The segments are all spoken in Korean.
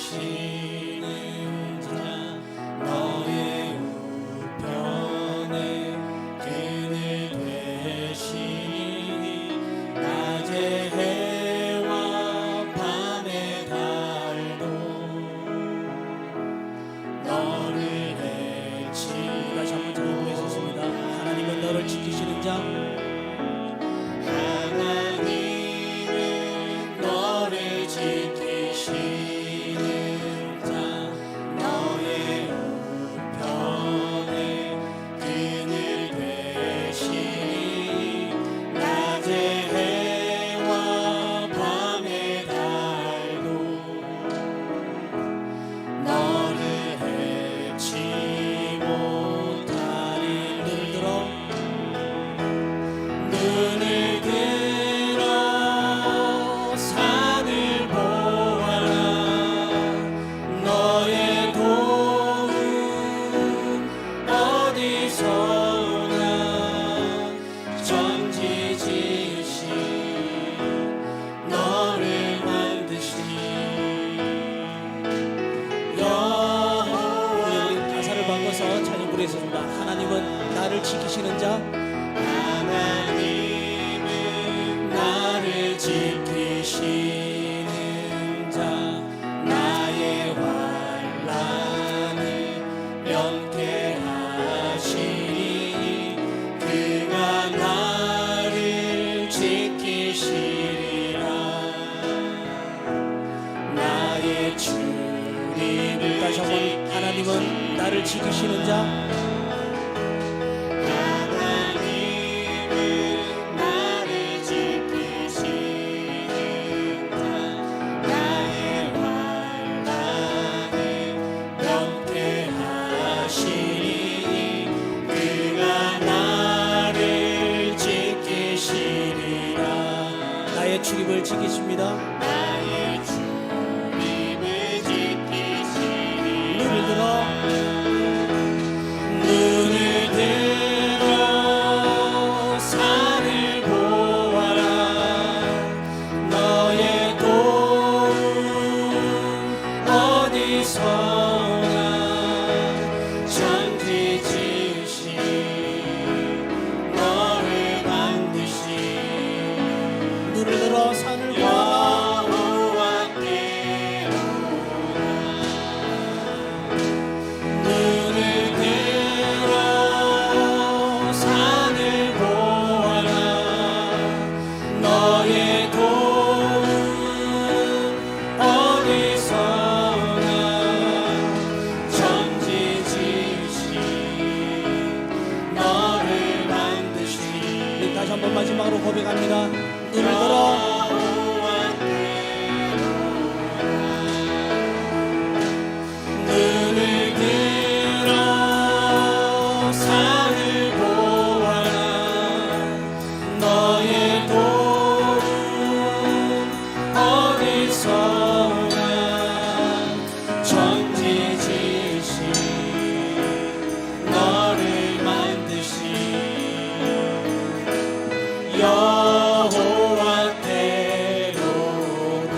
지키시는 자 너의 우편에 그늘 되시니 낮의 해와 밤의 달도 너를 해치. 다시 한번 저를 보내셨습니다. 하나님은 너를 지키시는 자, 하나님은 너를 지키시는 자 너의 우편에 그늘 되시니 낮의 해와 밤의 달도 너를 해치 못하리. 눈을 들어 산을 보아라. 너의 도움 어디서 오나. 전지지으신 너를 만드신 여호와. 가사를 바꿔서 찬양 부르겠습니다. 하나님은 나를 지키시는 자, 하나님은 나를 지키시는 자 나의 환난을 명쾌하시니 그가 나를 지키시리라. 나의 주님을 다시 한번 하나님은 나를 지키시는 자, 하나님은 나를 지키시는 자 나의 환난을 명쾌하시니 그가 나를 지키시리라. 나의 주님을 지키십니다. 나의 주님을 지키시니 눈을 들어 눈을 들어 산을 보아라. 너의 도움 어디서 오나. 천지 지으신 너를 만드신 눈을 들어 산을 보아라. 여호와께로다. 눈을 들어 산을 보아라. 너의 도움 어디서 오나. 천지 지으신 너를 만드신. 다시 한번 마지막으로 고백합니다. 눈을 들어 눈을 들어 산을 보아라. 너의 도움 어디서 오나. 천지 지으신 너를 만드신 여호와께로다.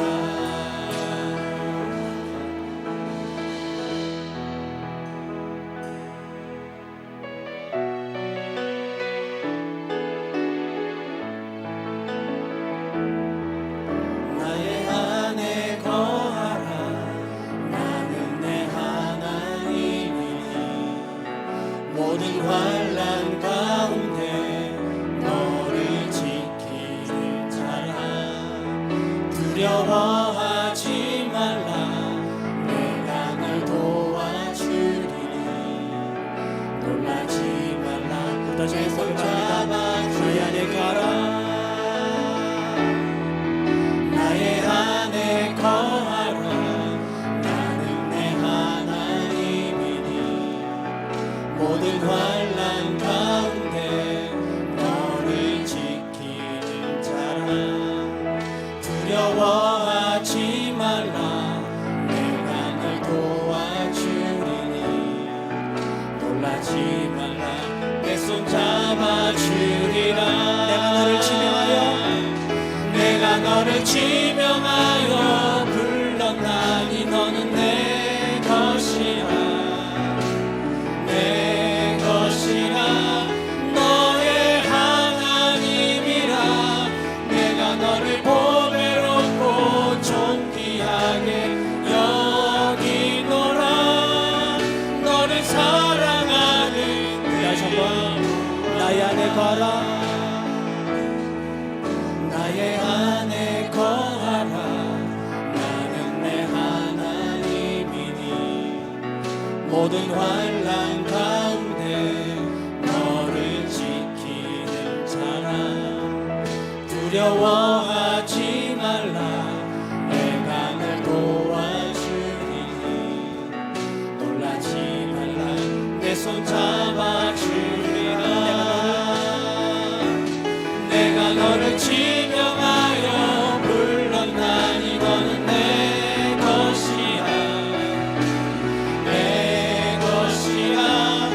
나의 안에 거하라. 나는 내 하나님이니. 모든 환난 가운데 너를 지키는 자라. 두려워하지 말라. 내가 널 도와주리니. 놀라지 말라. 다시 내 한번 손 잡아 주의 안에 가라. 나의 안에 거하라. 나는 내 하나님이니. 모든 환난 가운데 너를 지키는 자라. 두려워하지 말라. 내가 널 도와주리니. 놀라지 말라. 내 손 잡아주리라. 내가 너를 거하라. 나의 안에 거하라. 나는 내 하나님이니 모든 환난 가운데 너를 지키는 자라. 두려워하지 말라. 내가 널 도와주리니 놀라지 말라. 내 손 잡아주리라. 내가 너를 지명하여 불렀나니 너는 내 것이야. 내 것이야.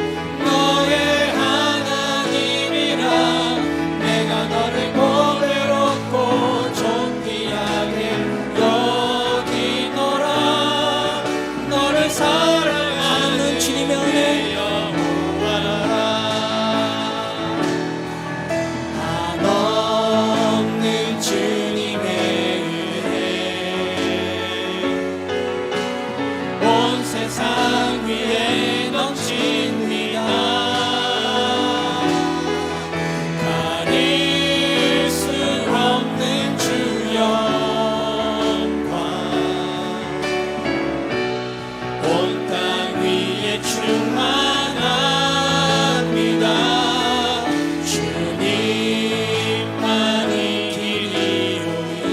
너의 하나님이라. 내가 너를 보배롭고 존귀하게 여기노라. 너를 사랑하는 주님의 은혜, 여호와라. 한없는 주님의 은혜 온 세상 위에 넘칩니다. 가릴 수 없는 주 영광 온 땅 위에 충만합니다. 주님만이 길이오니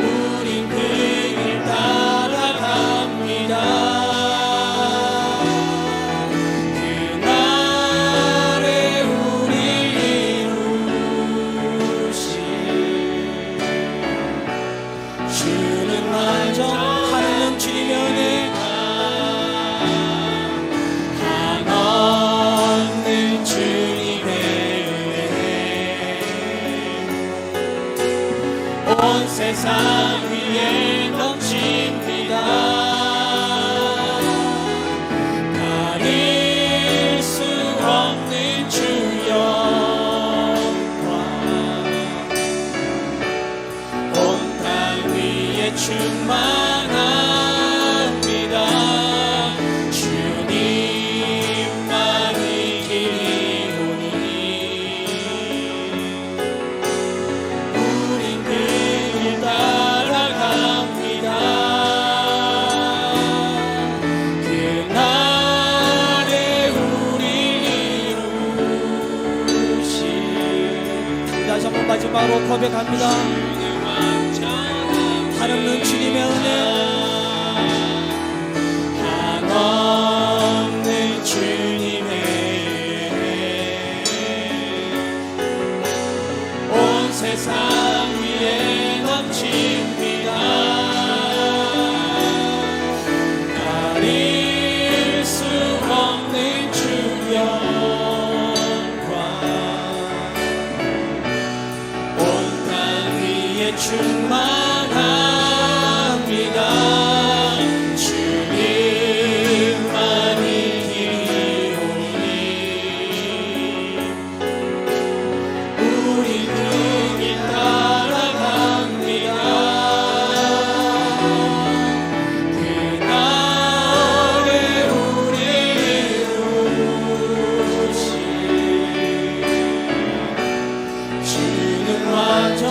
우린 그 길 따라갑니다. 그날에 우리 이루신 주는 완전 완전 하는 주님의 은혜, 한없는 주님의 은혜 온 세상 위에 넘칩니다. 가릴 수 없는 주 영광 온 땅 위에 충만합니다. 주님만이 길이오니 우린 그 길 따라갑니다. 그날에 우리 이루신 다시 한번 마지막으로 고백합니다. 한없는 주님의 은혜, 한없는 주님의 은혜 온 세상 위에 넘칩니다. 가릴 수 없는 주 영광 온 땅 위에 충만합니다. 주님만이 길이오니 우리 그 길 따라갑니다. 그날에 우리 이루신 주는 완전합니다.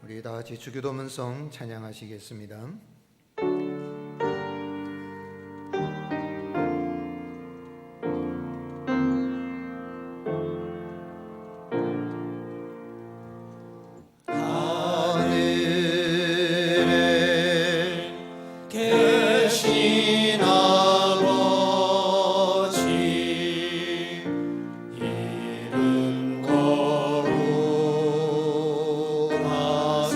우리 다 같이 주기도문성 찬양하시겠습니다. 하늘에 계신 아버지 이름 거룩하사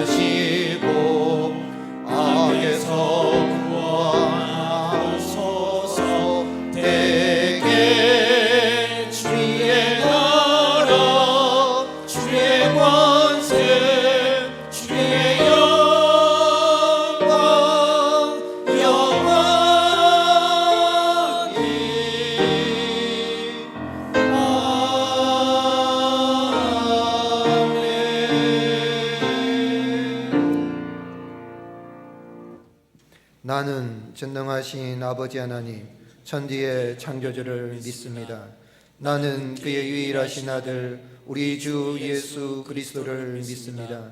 하시고 악에서 구원하소서. 대개 주의 나라 주의 권세 주의 영광 영원히 나는 전능하신 아버지 하나님 천지의 창조주를 믿습니다. 나는 그의 유일하신 아들 우리 주 예수 그리스도를 믿습니다.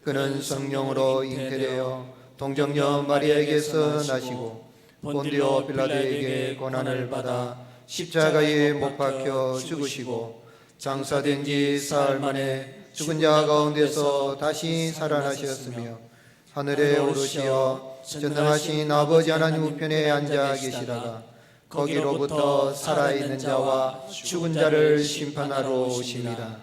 그는 성령으로 잉태되어 동정녀 마리아에게서 나시고 본디오 빌라도에게 고난을 받아 십자가에 못 박혀 죽으시고 장사된 지 사흘 만에 죽은 자 가운데서 다시 살아나셨으며 하늘에 오르시어 전능하신 아버지 하나님 우편에 앉아 계시다가 거기로부터 살아있는 자와 죽은 자를 심판하러 오십니다.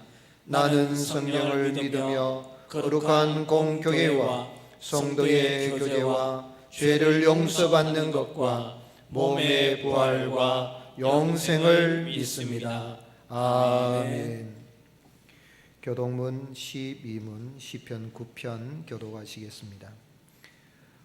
나는 성령을 믿으며 거룩한 공교회와 성도의 교제와 죄를 용서받는 것과 몸의 부활과 영생을 믿습니다. 아멘. 교독문 12문 시편 9편 교독하시겠습니다.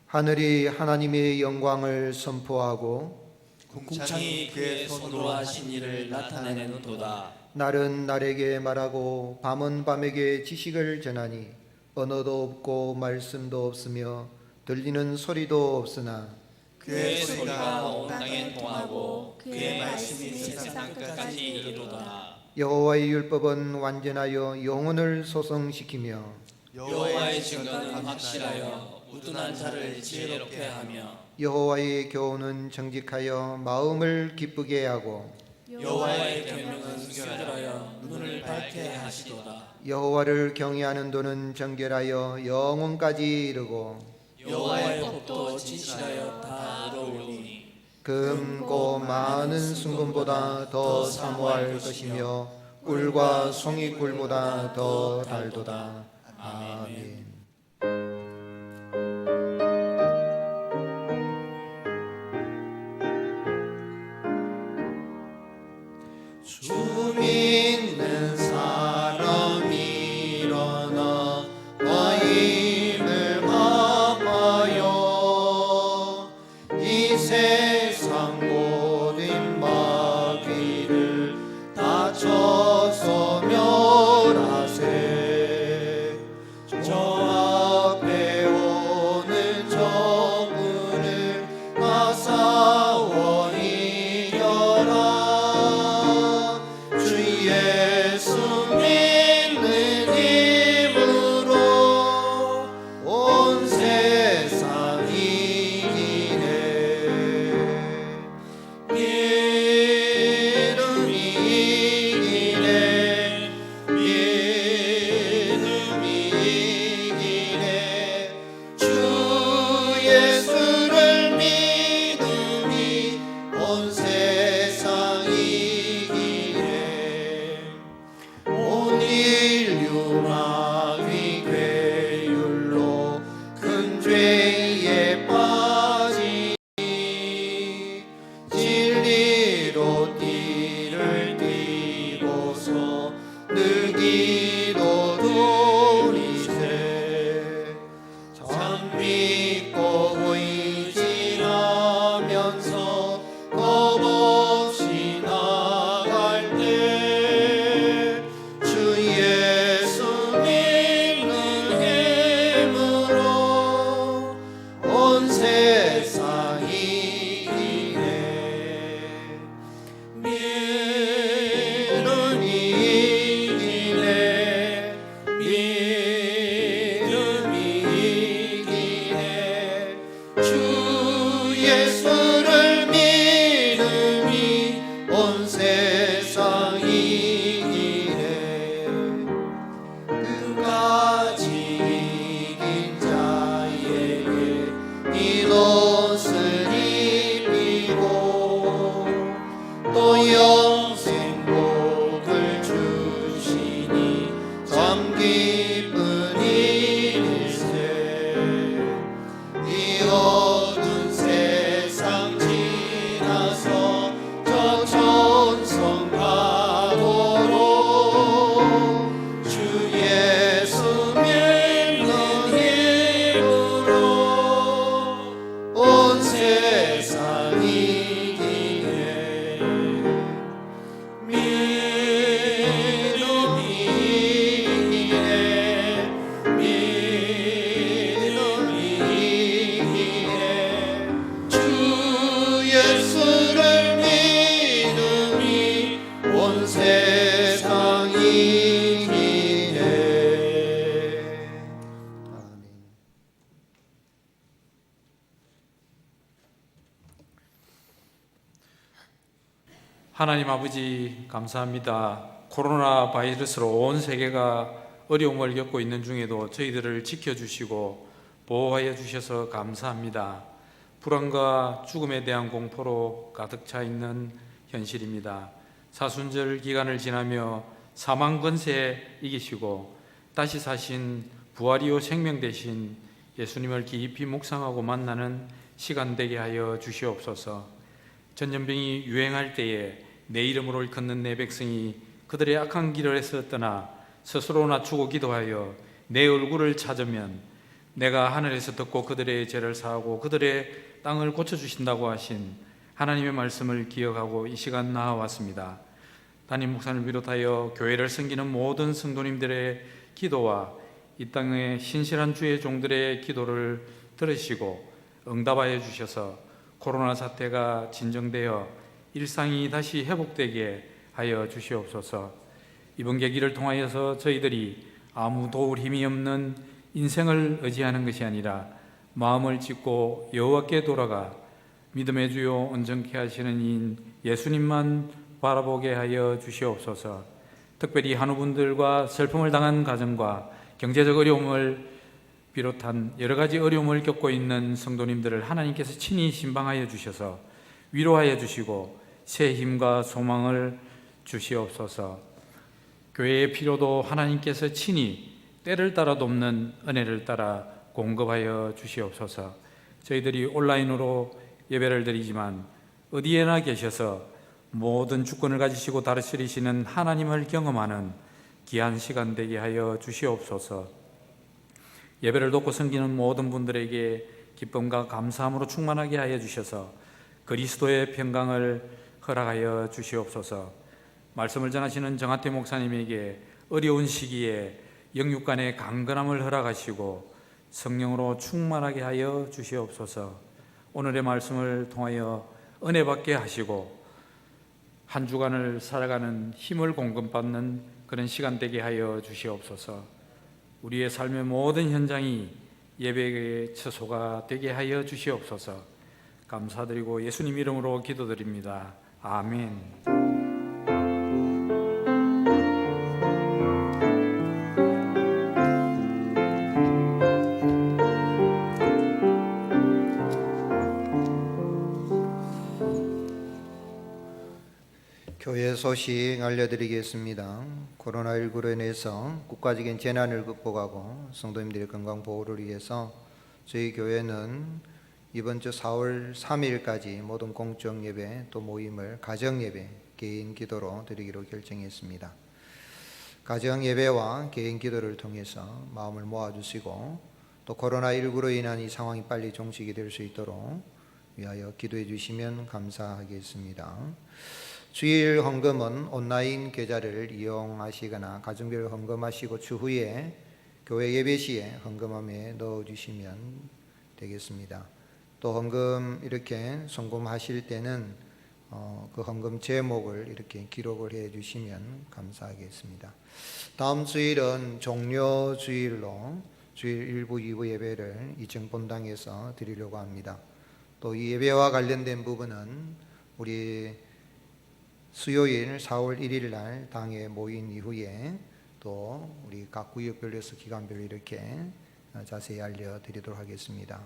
하늘이 하나님의 영광을 선포하고 궁창이 그의 손으로 하신 일을 나타내는도다. 날은 날에게 말하고 밤은 밤에게 지식을 전하니 언어도 없고 말씀도 없으며 들리는 소리도 없으나 그의 소리가 온 땅에 통하고 그의 말씀이 세상 끝까지 이르도다. 여호와의 율법은 완전하여 영혼을 소성시키며 여호와의 증거는 확실하여 우둔한 자를 지혜롭게 하며 여호와의 교훈은 정직하여 마음을 기쁘게 하고 여호와의 계명은 순결하여 눈을 밝게 하시도다. 여호와를 경외하는 도는 정결하여 영혼까지 이르고 여호와의 법도 진실하여 다 의로우니 금고 많은 순금보다 더 사모할 것이며 꿀과 송이꿀보다 더 달도다. 아멘. 주 믿는 사람 일어나 나 힘을 갚아요. 이 세상 모든 마귀를 다쳐서 멸하세. 저 앞에 오는 적군을 맞사워 이겨라. 주 예수 믿는 힘으로 온 세상 이기네. 믿음이 이기네. 믿음이 이기네. 주 예수를 믿음이 온 세상 이기네. 온 인류 마귀 괴율로 큰 죄에 빠지니 진리로 띠를 띠고서 늘 기도 돌이세. 참 믿고 의지하면서 겁없이 나갈 때 주 예수 믿는 힘으로 온 세상 이기네. 믿음이 이기네. 믿음이 이기네. 주 예수를 믿음이 온 세상 이기네. 끝까지 이긴 자에게 이 옷을 입히고 또 영생 복을 주시니 참 기쁜 일일세. 하나님 아버지 감사합니다. 코로나 바이러스로 온 세계가 어려움을 겪고 있는 중에도 저희들을 지켜주시고 보호하여 주셔서 감사합니다. 불안과 죽음에 대한 공포로 가득 차 있는 현실입니다. 사순절 기간을 지나며 사망 권세 이기시고 다시 사신 부활이요 생명 되신 예수님을 깊이 묵상하고 만나는 시간 되게 하여 주시옵소서. 전염병이 유행할 때에 내 이름으로 일컫는 내 백성이 그들의 악한 길에서 떠나 스스로 낮추고 기도하여 내 얼굴을 찾으면 내가 하늘에서 듣고 그들의 죄를 사하고 그들의 땅을 고쳐주신다고 하신 하나님의 말씀을 기억하고 이 시간 나아왔습니다. 담임 목사님을 비롯하여 교회를 섬기는 모든 성도님들의 기도와 이 땅의 신실한 주의 종들의 기도를 들으시고 응답하여 주셔서 코로나 사태가 진정되어 일상이 다시 회복되게 하여 주시옵소서. 이번 계기를 통하여서 저희들이 아무 도울 힘이 없는 인생을 의지하는 것이 아니라 마음을 찢고 여호와께 돌아가 믿음의 주요 온전케 하시는 이인 예수님만 바라보게 하여 주시옵소서. 특별히 한우분들과 슬픔을 당한 가정과 경제적 어려움을 비롯한 여러 가지 어려움을 겪고 있는 성도님들을 하나님께서 친히 신방하여 주셔서 위로하여 주시고 새 힘과 소망을 주시옵소서. 교회의 필요도 하나님께서 친히 때를 따라 돕는 은혜를 따라 공급하여 주시옵소서. 저희들이 온라인으로 예배를 드리지만 어디에나 계셔서 모든 주권을 가지시고 다스리시는 하나님을 경험하는 귀한 시간 되게 하여 주시옵소서. 예배를 돕고 섬기는 모든 분들에게 기쁨과 감사함으로 충만하게 하여 주셔서 그리스도의 평강을 허락하여 주시옵소서. 말씀을 전하시는 정하태 목사님에게 어려운 시기에 영육간의 강건함을 허락하시고 성령으로 충만하게 하여 주시옵소서. 오늘의 말씀을 통하여 은혜 받게 하시고 한 주간을 살아가는 힘을 공급받는 그런 시간 되게 하여 주시옵소서. 우리의 삶의 모든 현장이 예배의 처소가 되게 하여 주시옵소서. 감사드리고 예수님 이름으로 기도드립니다. 아멘. 교회 소식 알려드리겠습니다. 코로나19로 인해서 국가적인 재난을 극복하고 성도님들의 건강 보호를 위해서 저희 교회는 이번 주 4월 3일까지 모든 공적 예배 또 모임을 가정 예배, 개인 기도로 드리기로 결정했습니다. 가정 예배와 개인 기도를 통해서 마음을 모아주시고 또 코로나19로 인한 이 상황이 빨리 종식이 될 수 있도록 위하여 기도해 주시면 감사하겠습니다. 주일 헌금은 온라인 계좌를 이용하시거나 가정별 헌금하시고 추후에 교회 예배 시에 헌금함에 넣어주시면 되겠습니다. 또 헌금 이렇게 송금하실 때는 그 헌금 제목을 이렇게 기록을 해 주시면 감사하겠습니다. 다음 주일은 종료 주일로 주일 1부, 2부 예배를 이층 본당에서 드리려고 합니다. 또 이 예배와 관련된 부분은 우리 수요일 4월 1일 날 당회 모인 이후에 또 우리 각 구역별로서 기간별로 이렇게 자세히 알려드리도록 하겠습니다.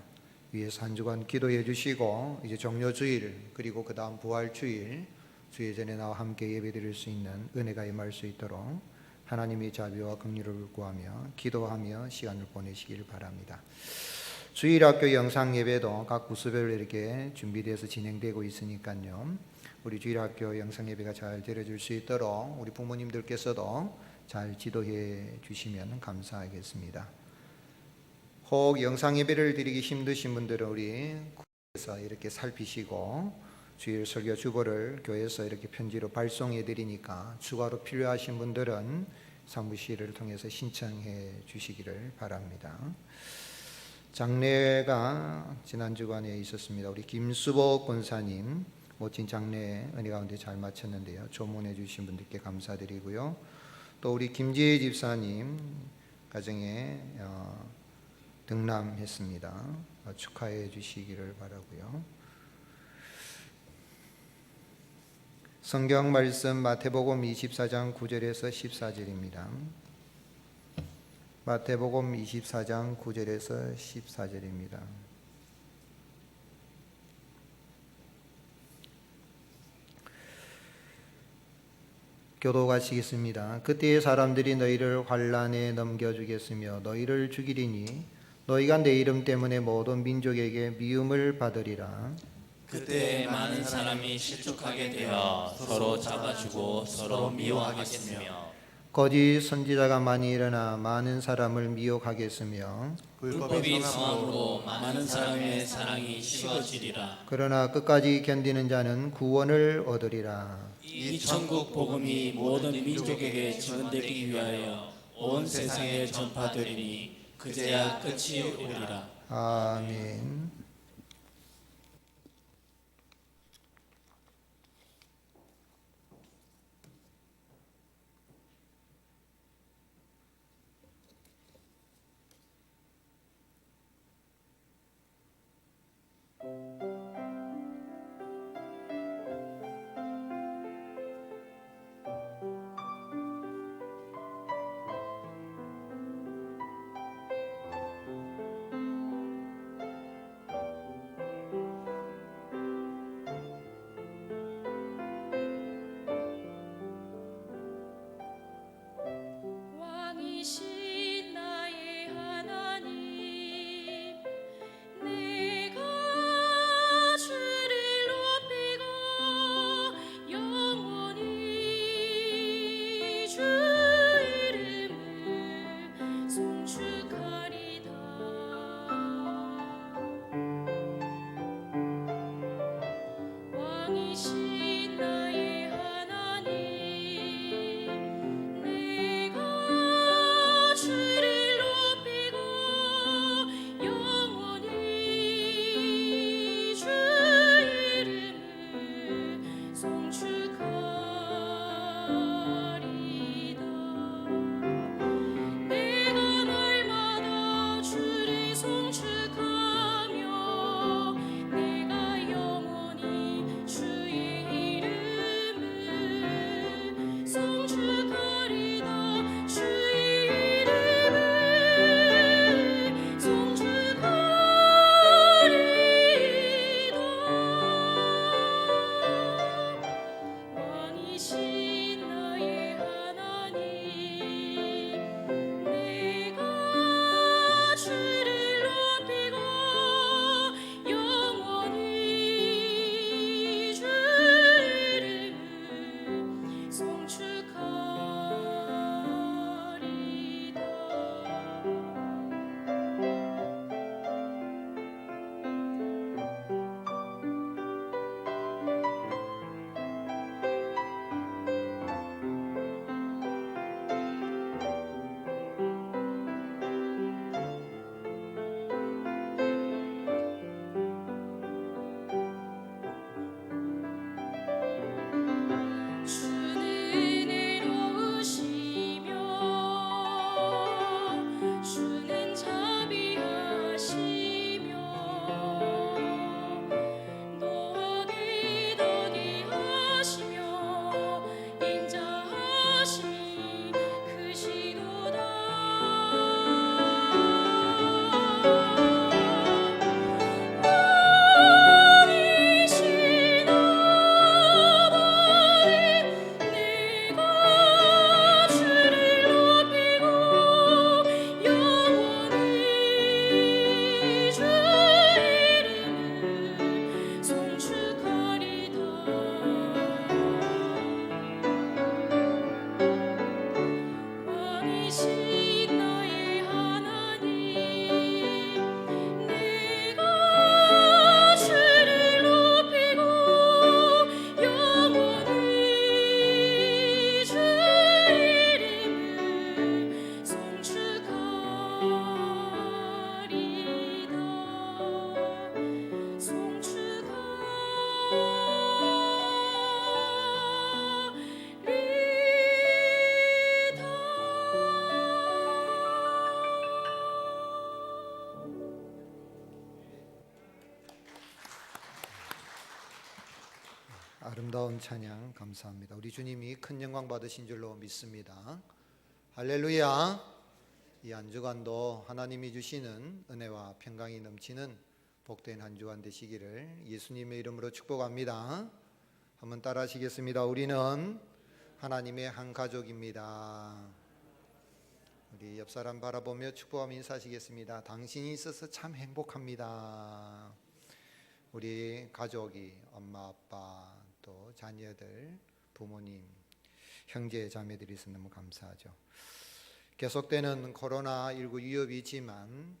위에서 한 주간 기도해 주시고 이제 종료주일 그리고 그 다음 부활주일 주일 전에 나와 함께 예배드릴 수 있는 은혜가 임할 수 있도록 하나님의 자비와 긍휼을 구하며 기도하며 시간을 보내시길 바랍니다. 주일학교 영상예배도 각 부서별로 이렇게 준비되어서 진행되고 있으니까요. 우리 주일학교 영상예배가 잘 드려질 수 있도록 우리 부모님들께서도 잘 지도해 주시면 감사하겠습니다. 혹 영상예배를 드리기 힘드신 분들은 우리 교회에서 이렇게 살피시고 주일 설교 주보를 교회에서 이렇게 편지로 발송해 드리니까 추가로 필요하신 분들은 사무실을 통해서 신청해 주시기를 바랍니다. 장례가 지난 주간에 있었습니다. 우리 김수복 권사님 멋진 장례 은혜 가운데 잘 마쳤는데요. 조문해 주신 분들께 감사드리고요. 또 우리 김지혜 집사님 가정에 등남했습니다. 축하해 주시기를 바라고요. 성경 말씀 마태복음 24장 9절에서 14절입니다. 마태복음 24장 9절에서 14절입니다. 교도하시겠습니다. 그때의 사람들이 너희를 환란에 넘겨주겠으며 너희를 죽이리니 너희가 내 이름 때문에 모든 민족에게 미움을 받으리라. 그때 많은 사람이 실족하게 되어 서로 잡아주고 서로 미워하겠으며 거짓 선지자가 많이 일어나 많은 사람을 미혹하겠으며 불법이 성함으로 많은 사람의 사랑이 식어지리라. 그러나 끝까지 견디는 자는 구원을 얻으리라. 이 천국 복음이 모든 민족에게 전되기 위하여 온 세상에 전파되리니 그제야 끝이 오리라. 아멘. 아름다운 찬양 감사합니다. 우리 주님이 큰 영광 받으신 줄로 믿습니다. 할렐루야. 이 한 주간도 하나님이 주시는 은혜와 평강이 넘치는 복된 한 주간 되시기를 예수님의 이름으로 축복합니다. 한번 따라 하시겠습니다. 우리는 하나님의 한 가족입니다. 우리 옆 사람 바라보며 축복하며 인사하시겠습니다. 당신이 있어서 참 행복합니다. 우리 가족이 엄마, 아빠, 또 자녀들, 부모님, 형제, 자매들이 있으면 너무 감사하죠. 계속되는 코로나19 위협이 있지만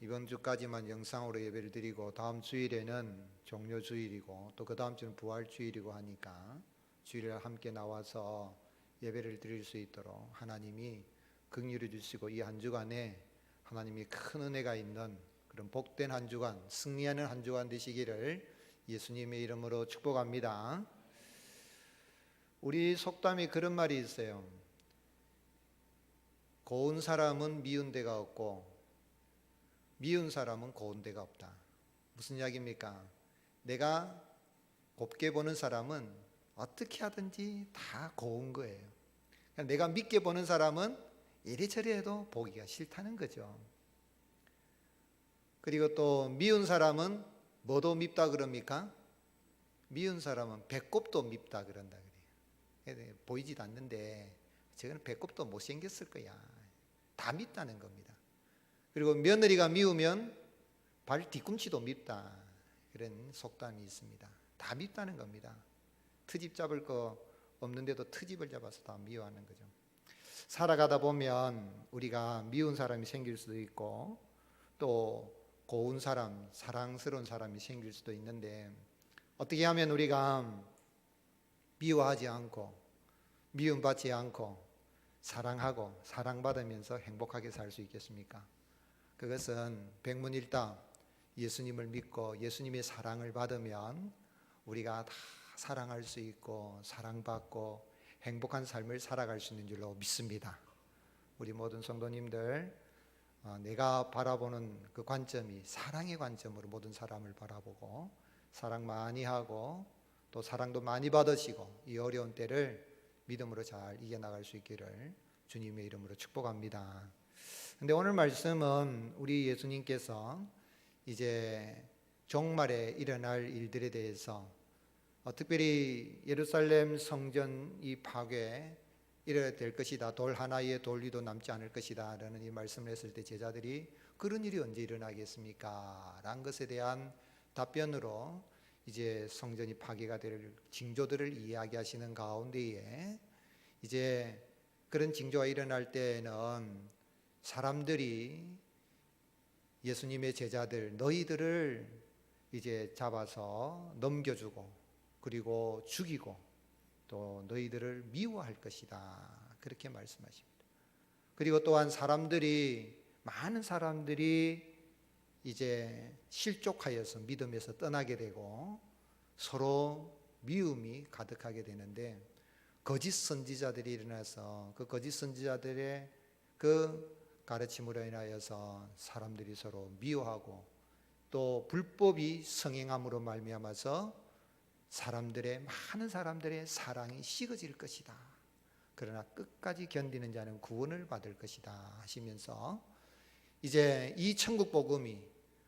이번 주까지만 영상으로 예배를 드리고 다음 주일에는 종료주일이고 또 그 다음 주는 부활주일이고 하니까 주일에 함께 나와서 예배를 드릴 수 있도록 하나님이 긍휼히 주시고 이 한 주간에 하나님이 큰 은혜가 있는 그런 복된 한 주간, 승리하는 한 주간 되시기를 예수님의 이름으로 축복합니다. 우리 속담에 그런 말이 있어요. 고운 사람은 미운 데가 없고 미운 사람은 고운 데가 없다. 무슨 이야기입니까? 내가 곱게 보는 사람은 어떻게 하든지 다 고운 거예요. 내가 밉게 보는 사람은 이리저리 해도 보기가 싫다는 거죠. 그리고 또 미운 사람은 뭐도 밉다 그럽니까? 미운 사람은 배꼽도 밉다 그런다 그래요. 보이지도 않는데 저거는 배꼽도 못생겼을 거야. 다 밉다는 겁니다. 그리고 며느리가 미우면 발 뒤꿈치도 밉다. 그런 속담이 있습니다. 다 밉다는 겁니다. 트집 잡을 거 없는데도 트집을 잡아서 다 미워하는 거죠. 살아가다 보면 우리가 미운 사람이 생길 수도 있고 또 고운 사람, 사랑스러운 사람이 생길 수도 있는데 어떻게 하면 우리가 미워하지 않고 미움받지 않고 사랑하고 사랑받으면서 행복하게 살 수 있겠습니까? 그것은 백문일답 예수님을 믿고 예수님의 사랑을 받으면 우리가 다 사랑할 수 있고 사랑받고 행복한 삶을 살아갈 수 있는 줄로 믿습니다. 우리 모든 성도님들 내가 바라보는 그 관점이 사랑의 관점으로 모든 사람을 바라보고 사랑 많이 하고 또 사랑도 많이 받으시고 이 어려운 때를 믿음으로 잘 이겨나갈 수 있기를 주님의 이름으로 축복합니다. 근데 오늘 말씀은 우리 예수님께서 이제 종말에 일어날 일들에 대해서 특별히 예루살렘 성전 이 파괴 이래야 될 것이다. 돌 하나에 돌 위도 남지 않을 것이다 라는 이 말씀을 했을 때 제자들이 그런 일이 언제 일어나겠습니까? 라는 것에 대한 답변으로 이제 성전이 파괴가 될 징조들을 이야기하시는 가운데에 이제 그런 징조가 일어날 때는 사람들이 예수님의 제자들 너희들을 이제 잡아서 넘겨주고 그리고 죽이고 또 너희들을 미워할 것이다. 그렇게 말씀하십니다. 그리고 또한 많은 사람들이 이제 실족하여서 믿음에서 떠나게 되고 서로 미움이 가득하게 되는데 거짓 선지자들이 일어나서 그 거짓 선지자들의 그 가르침으로 인하여서 사람들이 서로 미워하고 또 불법이 성행함으로 말미암아서 많은 사람들의 사랑이 식어질 것이다. 그러나 끝까지 견디는 자는 구원을 받을 것이다 하시면서 이제 이 천국 복음이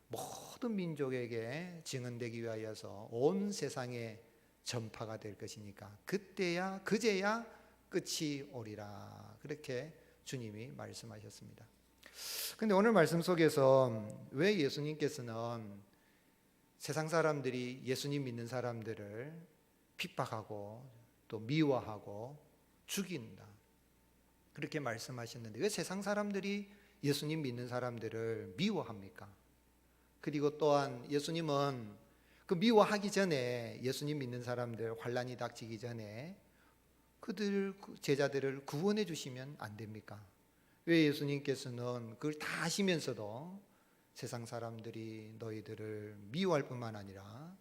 모든 민족에게 증언되기 위하여서 온 세상에 전파가 될 것이니까 그제야 끝이 오리라. 그렇게 주님이 말씀하셨습니다. 그런데 오늘 말씀 속에서 왜 예수님께서는 세상 사람들이 예수님 믿는 사람들을 핍박하고 또 미워하고 죽인다 그렇게 말씀하셨는데 왜 세상 사람들이 예수님 믿는 사람들을 미워합니까? 그리고 또한 예수님은 그 미워하기 전에 예수님 믿는 사람들 환난이 닥치기 전에 그들 제자들을 구원해 주시면 안 됩니까? 왜 예수님께서는 그걸 다 하시면서도 세상 사람들이 너희들을 미워할 뿐만 아니라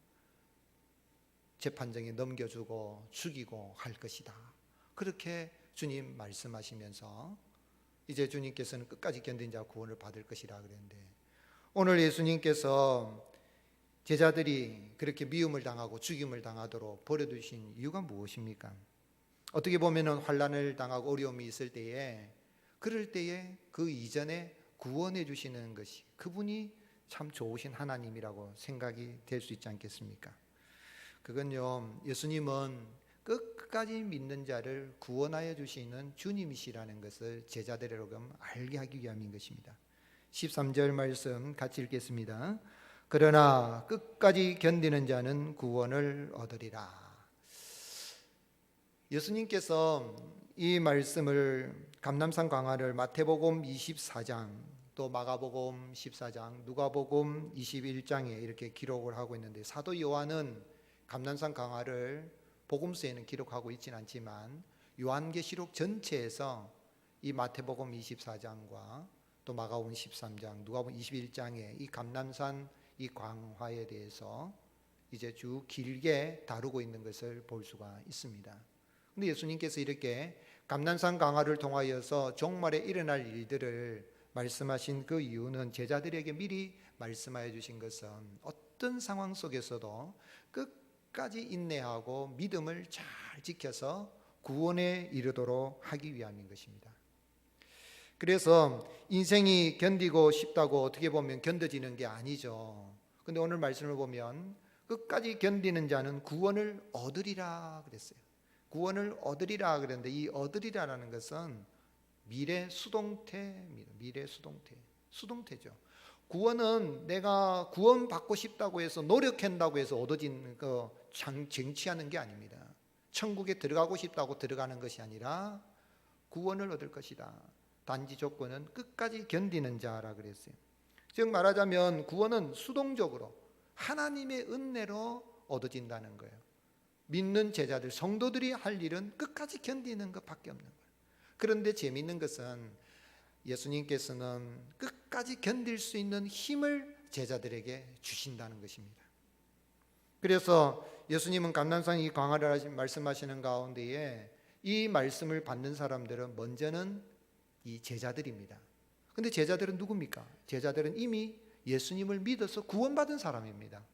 재판정에 넘겨주고 죽이고 할 것이다. 그렇게 주님 말씀하시면서 이제 주님께서는 끝까지 견딘 자 구원을 받을 것이라 그랬는데 오늘 예수님께서 제자들이 그렇게 미움을 당하고 죽임을 당하도록 버려두신 이유가 무엇입니까? 어떻게 보면 환난을 당하고 어려움이 있을 때에, 그럴 때에 그 이전에 구원해 주시는 것이 그분이 참 좋으신 하나님이라고 생각이 될 수 있지 않겠습니까? 그건요, 예수님은 끝까지 믿는 자를 구원하여 주시는 주님이시라는 것을 제자들에게 알게 하기 위함인 것입니다. 13절 말씀 같이 읽겠습니다. 그러나 끝까지 견디는 자는 구원을 얻으리라. 예수님께서 이 말씀을 감람산 강화를 마태복음 24장, 또 마가복음 14장, 누가복음 21장에 이렇게 기록을 하고 있는데, 사도 요한은 감람산 강화를 복음서에는 기록하고 있지는 않지만 요한계시록 전체에서 이 마태복음 24장과 또 마가복음 13장, 누가복음 21장에 이 감람산 이 강화에 대해서 이제 쭉 길게 다루고 있는 것을 볼 수가 있습니다. 근데 예수님께서 이렇게 감람산 강화를 통하여서 종말에 일어날 일들을 말씀하신 그 이유는, 제자들에게 미리 말씀하여 주신 것은 어떤 상황 속에서도 끝까지 인내하고 믿음을 잘 지켜서 구원에 이르도록 하기 위함인 것입니다. 그래서 인생이 견디고 싶다고 어떻게 보면 견뎌지는 게 아니죠. 근데 오늘 말씀을 보면 끝까지 견디는 자는 구원을 얻으리라 그랬어요. 구원을 얻으리라 그랬는데, 이 얻으리라라는 것은 미래 수동태입니다. 미래 수동태죠. 구원은 내가 구원받고 싶다고 해서 노력한다고 해서 얻어지는 거 쟁취하는 게 아닙니다. 천국에 들어가고 싶다고 들어가는 것이 아니라 구원을 얻을 것이다. 단지 조건은 끝까지 견디는 자라 그랬어요. 즉 말하자면 구원은 수동적으로 하나님의 은혜로 얻어진다는 거예요. 믿는 제자들, 성도들이 할 일은 끝까지 견디는 것밖에 없는 거예요. 그런데 재미있는 것은 예수님께서는 끝까지 견딜 수 있는 힘을 제자들에게 주신다는 것입니다. 그래서 예수님은 감람산 이 강화를 말씀하시는 가운데에 이 말씀을 받는 사람들은 먼저는 이 제자들입니다. 근데 제자들은 누굽니까? 제자들은 이미 예수님을 믿어서 구원받은 사람입니다.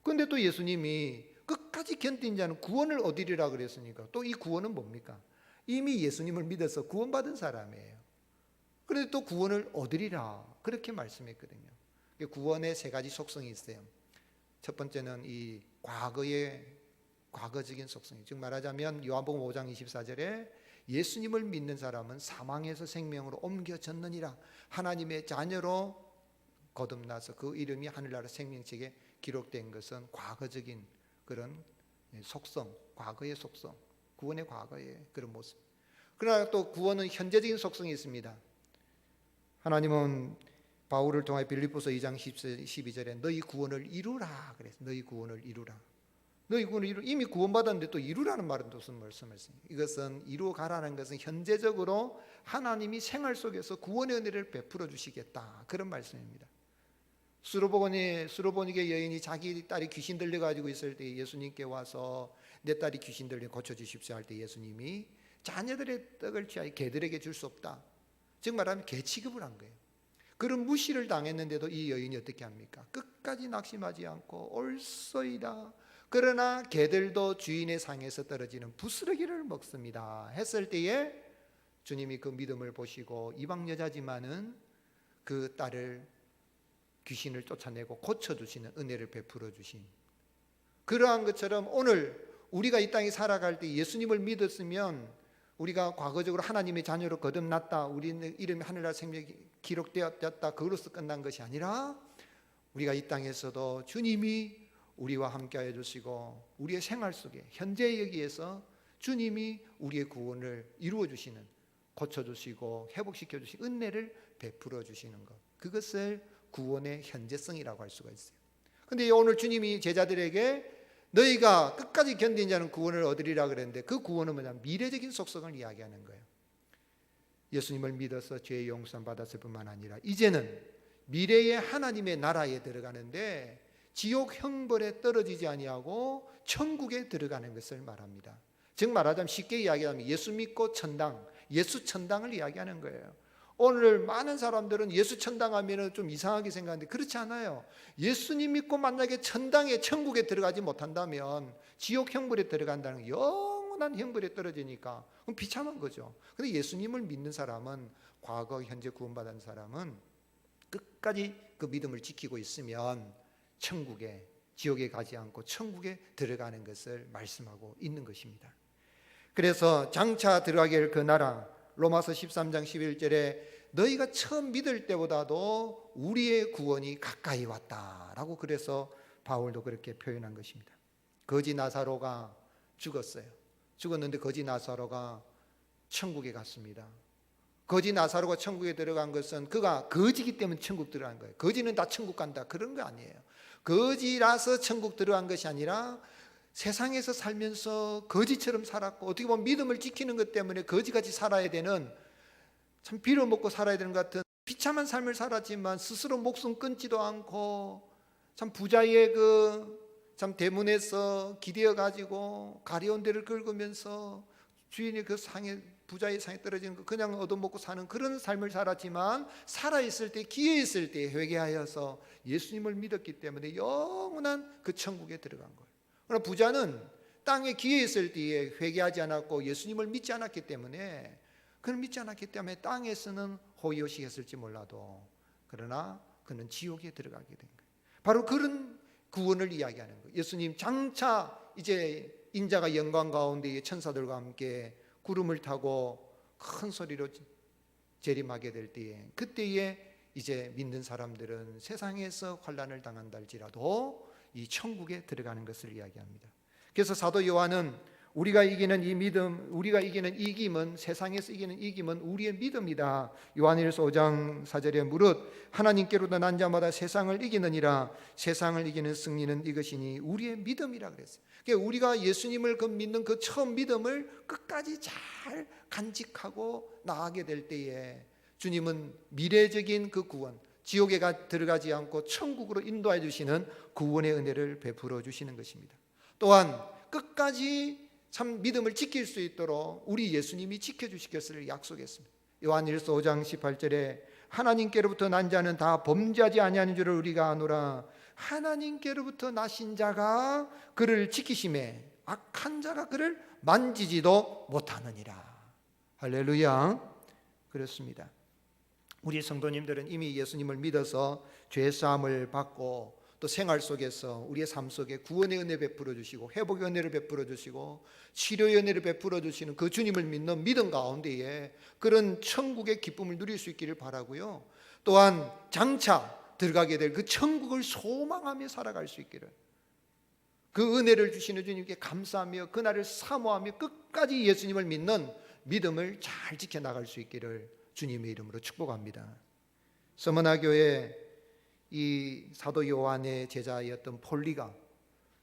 그런데 또 예수님이 끝까지 견딘 자는 구원을 얻으리라 그랬으니까, 또 이 구원은 뭡니까? 이미 예수님을 믿어서 구원받은 사람이에요. 그런데 또 구원을 얻으리라 그렇게 말씀했거든요. 구원의 세 가지 속성이 있어요. 첫 번째는 이 과거적인 속성이, 즉 말하자면 요한복음 5장 24절에 예수님을 믿는 사람은 사망에서 생명으로 옮겨졌느니라, 하나님의 자녀로 거듭나서 그 이름이 하늘나라 생명책에 기록된 것은 과거적인 그런 속성, 과거의 속성, 구원의 과거의 그런 모습. 그러나 또 구원은 현재적인 속성이 있습니다. 하나님은 바울을 통해 빌립보서 2장 12절에 너희 구원을 이루라 그랬어요. 너희 구원을 이루라. 너희 구원을 이루, 이미 구원받았는데 또 이루라는 말은 무슨 말씀이세요? 이것은 이루가라는 것은 현재적으로 하나님이 생활 속에서 구원의 은혜를 베풀어 주시겠다, 그런 말씀입니다. 수로보니게 여인이 자기 딸이 귀신 들려가지고 있을 때 예수님께 와서 내 딸이 귀신 들려 고쳐주십시오 할 때 예수님이 자녀들의 떡을 취하여 개들에게 줄 수 없다, 즉 말하면 개 취급을 한 거예요. 그런 무시를 당했는데도 이 여인이 어떻게 합니까? 끝까지 낙심하지 않고 옳소이다, 그러나 개들도 주인의 상에서 떨어지는 부스러기를 먹습니다 했을 때에 주님이 그 믿음을 보시고 이방 여자지만은 그 딸을 귀신을 쫓아내고 고쳐주시는 은혜를 베풀어 주신, 그러한 것처럼 오늘 우리가 이 땅에 살아갈 때 예수님을 믿었으면 우리가 과거적으로 하나님의 자녀로 거듭났다, 우리는 이름이 하늘나라 생명이 기록되었다, 그것으로 끝난 것이 아니라 우리가 이 땅에서도 주님이 우리와 함께하여 주시고 우리의 생활 속에 현재 여기에서 주님이 우리의 구원을 이루어 주시는, 고쳐주시고 회복시켜 주시는 은혜를 베풀어 주시는 것, 그것을 구원의 현재성이라고 할 수가 있어요. 그런데 오늘 주님이 제자들에게 너희가 끝까지 견딘 자는 구원을 얻으리라 그랬는데, 그 구원은 뭐냐? 미래적인 속성을 이야기하는 거예요. 예수님을 믿어서 죄의 용서를 받았을 뿐만 아니라 이제는 미래의 하나님의 나라에 들어가는데 지옥 형벌에 떨어지지 아니하고 천국에 들어가는 것을 말합니다. 즉 말하자면 쉽게 이야기하면 예수 믿고 천당, 예수 천당을 이야기하는 거예요. 오늘 많은 사람들은 예수 천당하면 좀 이상하게 생각하는데 그렇지 않아요. 예수님 믿고 만약에 천당에 천국에 들어가지 못한다면 지옥 형벌에 들어간다는 영원한 형벌에 떨어지니까 그럼 비참한 거죠. 근데 예수님을 믿는 사람은, 과거 현재 구원받은 사람은 끝까지 그 믿음을 지키고 있으면 천국에, 지옥에 가지 않고 천국에 들어가는 것을 말씀하고 있는 것입니다. 그래서 장차 들어가게 될 그 나라, 로마서 13장 11절에 너희가 처음 믿을 때보다도 우리의 구원이 가까이 왔다라고, 그래서 바울도 그렇게 표현한 것입니다. 거지 나사로가 죽었어요. 죽었는데 거지 나사로가 천국에 갔습니다. 거지 나사로가 천국에 들어간 것은 그가 거지기 때문에 천국 들어간 거예요. 거지는 다 천국 간다 그런 거 아니에요. 거지라서 천국 들어간 것이 아니라 세상에서 살면서 거지처럼 살았고, 어떻게 보면 믿음을 지키는 것 때문에 거지같이 살아야 되는, 참 빌어먹고 살아야 되는 것 같은 비참한 삶을 살았지만 스스로 목숨 끊지도 않고, 참 부자의 참 대문에서 기대어 가지고 가려운 데를 긁으면서 주인의 그 상에, 부자의 상에 떨어지는 거 그냥 얻어먹고 사는 그런 삶을 살았지만, 살아있을 때, 기회 있을 때 회개하여서 예수님을 믿었기 때문에 영원한 그 천국에 들어간 거예요. 그러나 부자는 땅에 기회 있을 때에 회개하지 않았고 예수님을 믿지 않았기 때문에, 그는 믿지 않았기 때문에 땅에서는 호의호식했을지 몰라도 그러나 그는 지옥에 들어가게 된 거예요. 바로 그런 구원을 이야기하는 거예요. 예수님 장차 이제 인자가 영광 가운데 천사들과 함께 구름을 타고 큰 소리로 재림하게 될 때에, 그때에 이제 믿는 사람들은 세상에서 환난을 당한다 할지라도 이 천국에 들어가는 것을 이야기합니다. 그래서 사도 요한은 우리가 이기는 이 믿음, 우리가 이기는 이김은, 세상에서 이기는 이김은 우리의 믿음이다. 요한일서 5장 4절에 무릇 하나님께로도 난 자마다 세상을 이기느니라. 세상을 이기는 승리는 이것이니 우리의 믿음이라 그랬어요. 그러니까 우리가 예수님을 믿는 그 처음 믿음을 끝까지 잘 간직하고 나아가게 될 때에 주님은 미래적인 그 구원, 지옥에 들어가지 않고 천국으로 인도해 주시는 구원의 은혜를 베풀어 주시는 것입니다. 또한 끝까지 참 믿음을 지킬 수 있도록 우리 예수님이 지켜주실 것을 약속했습니다. 요한일서 5장 18절에 하나님께로부터 난 자는 다 범죄하지 아니하는 줄을 우리가 아노라. 하나님께로부터 나신 자가 그를 지키심에 악한 자가 그를 만지지도 못하느니라. 할렐루야. 그렇습니다. 우리 성도님들은 이미 예수님을 믿어서 죄사함을 받고 또 생활 속에서 우리의 삶 속에 구원의 은혜 베풀어 주시고 회복의 은혜를 베풀어 주시고 치료의 은혜를 베풀어 주시는 그 주님을 믿는 믿음 가운데에 그런 천국의 기쁨을 누릴 수 있기를 바라고요. 또한 장차 들어가게 될 그 천국을 소망하며 살아갈 수 있기를, 그 은혜를 주시는 주님께 감사하며 그날을 사모하며 끝까지 예수님을 믿는 믿음을 잘 지켜나갈 수 있기를 주님의 이름으로 축복합니다. 서머나 교회 이 사도 요한의 제자였던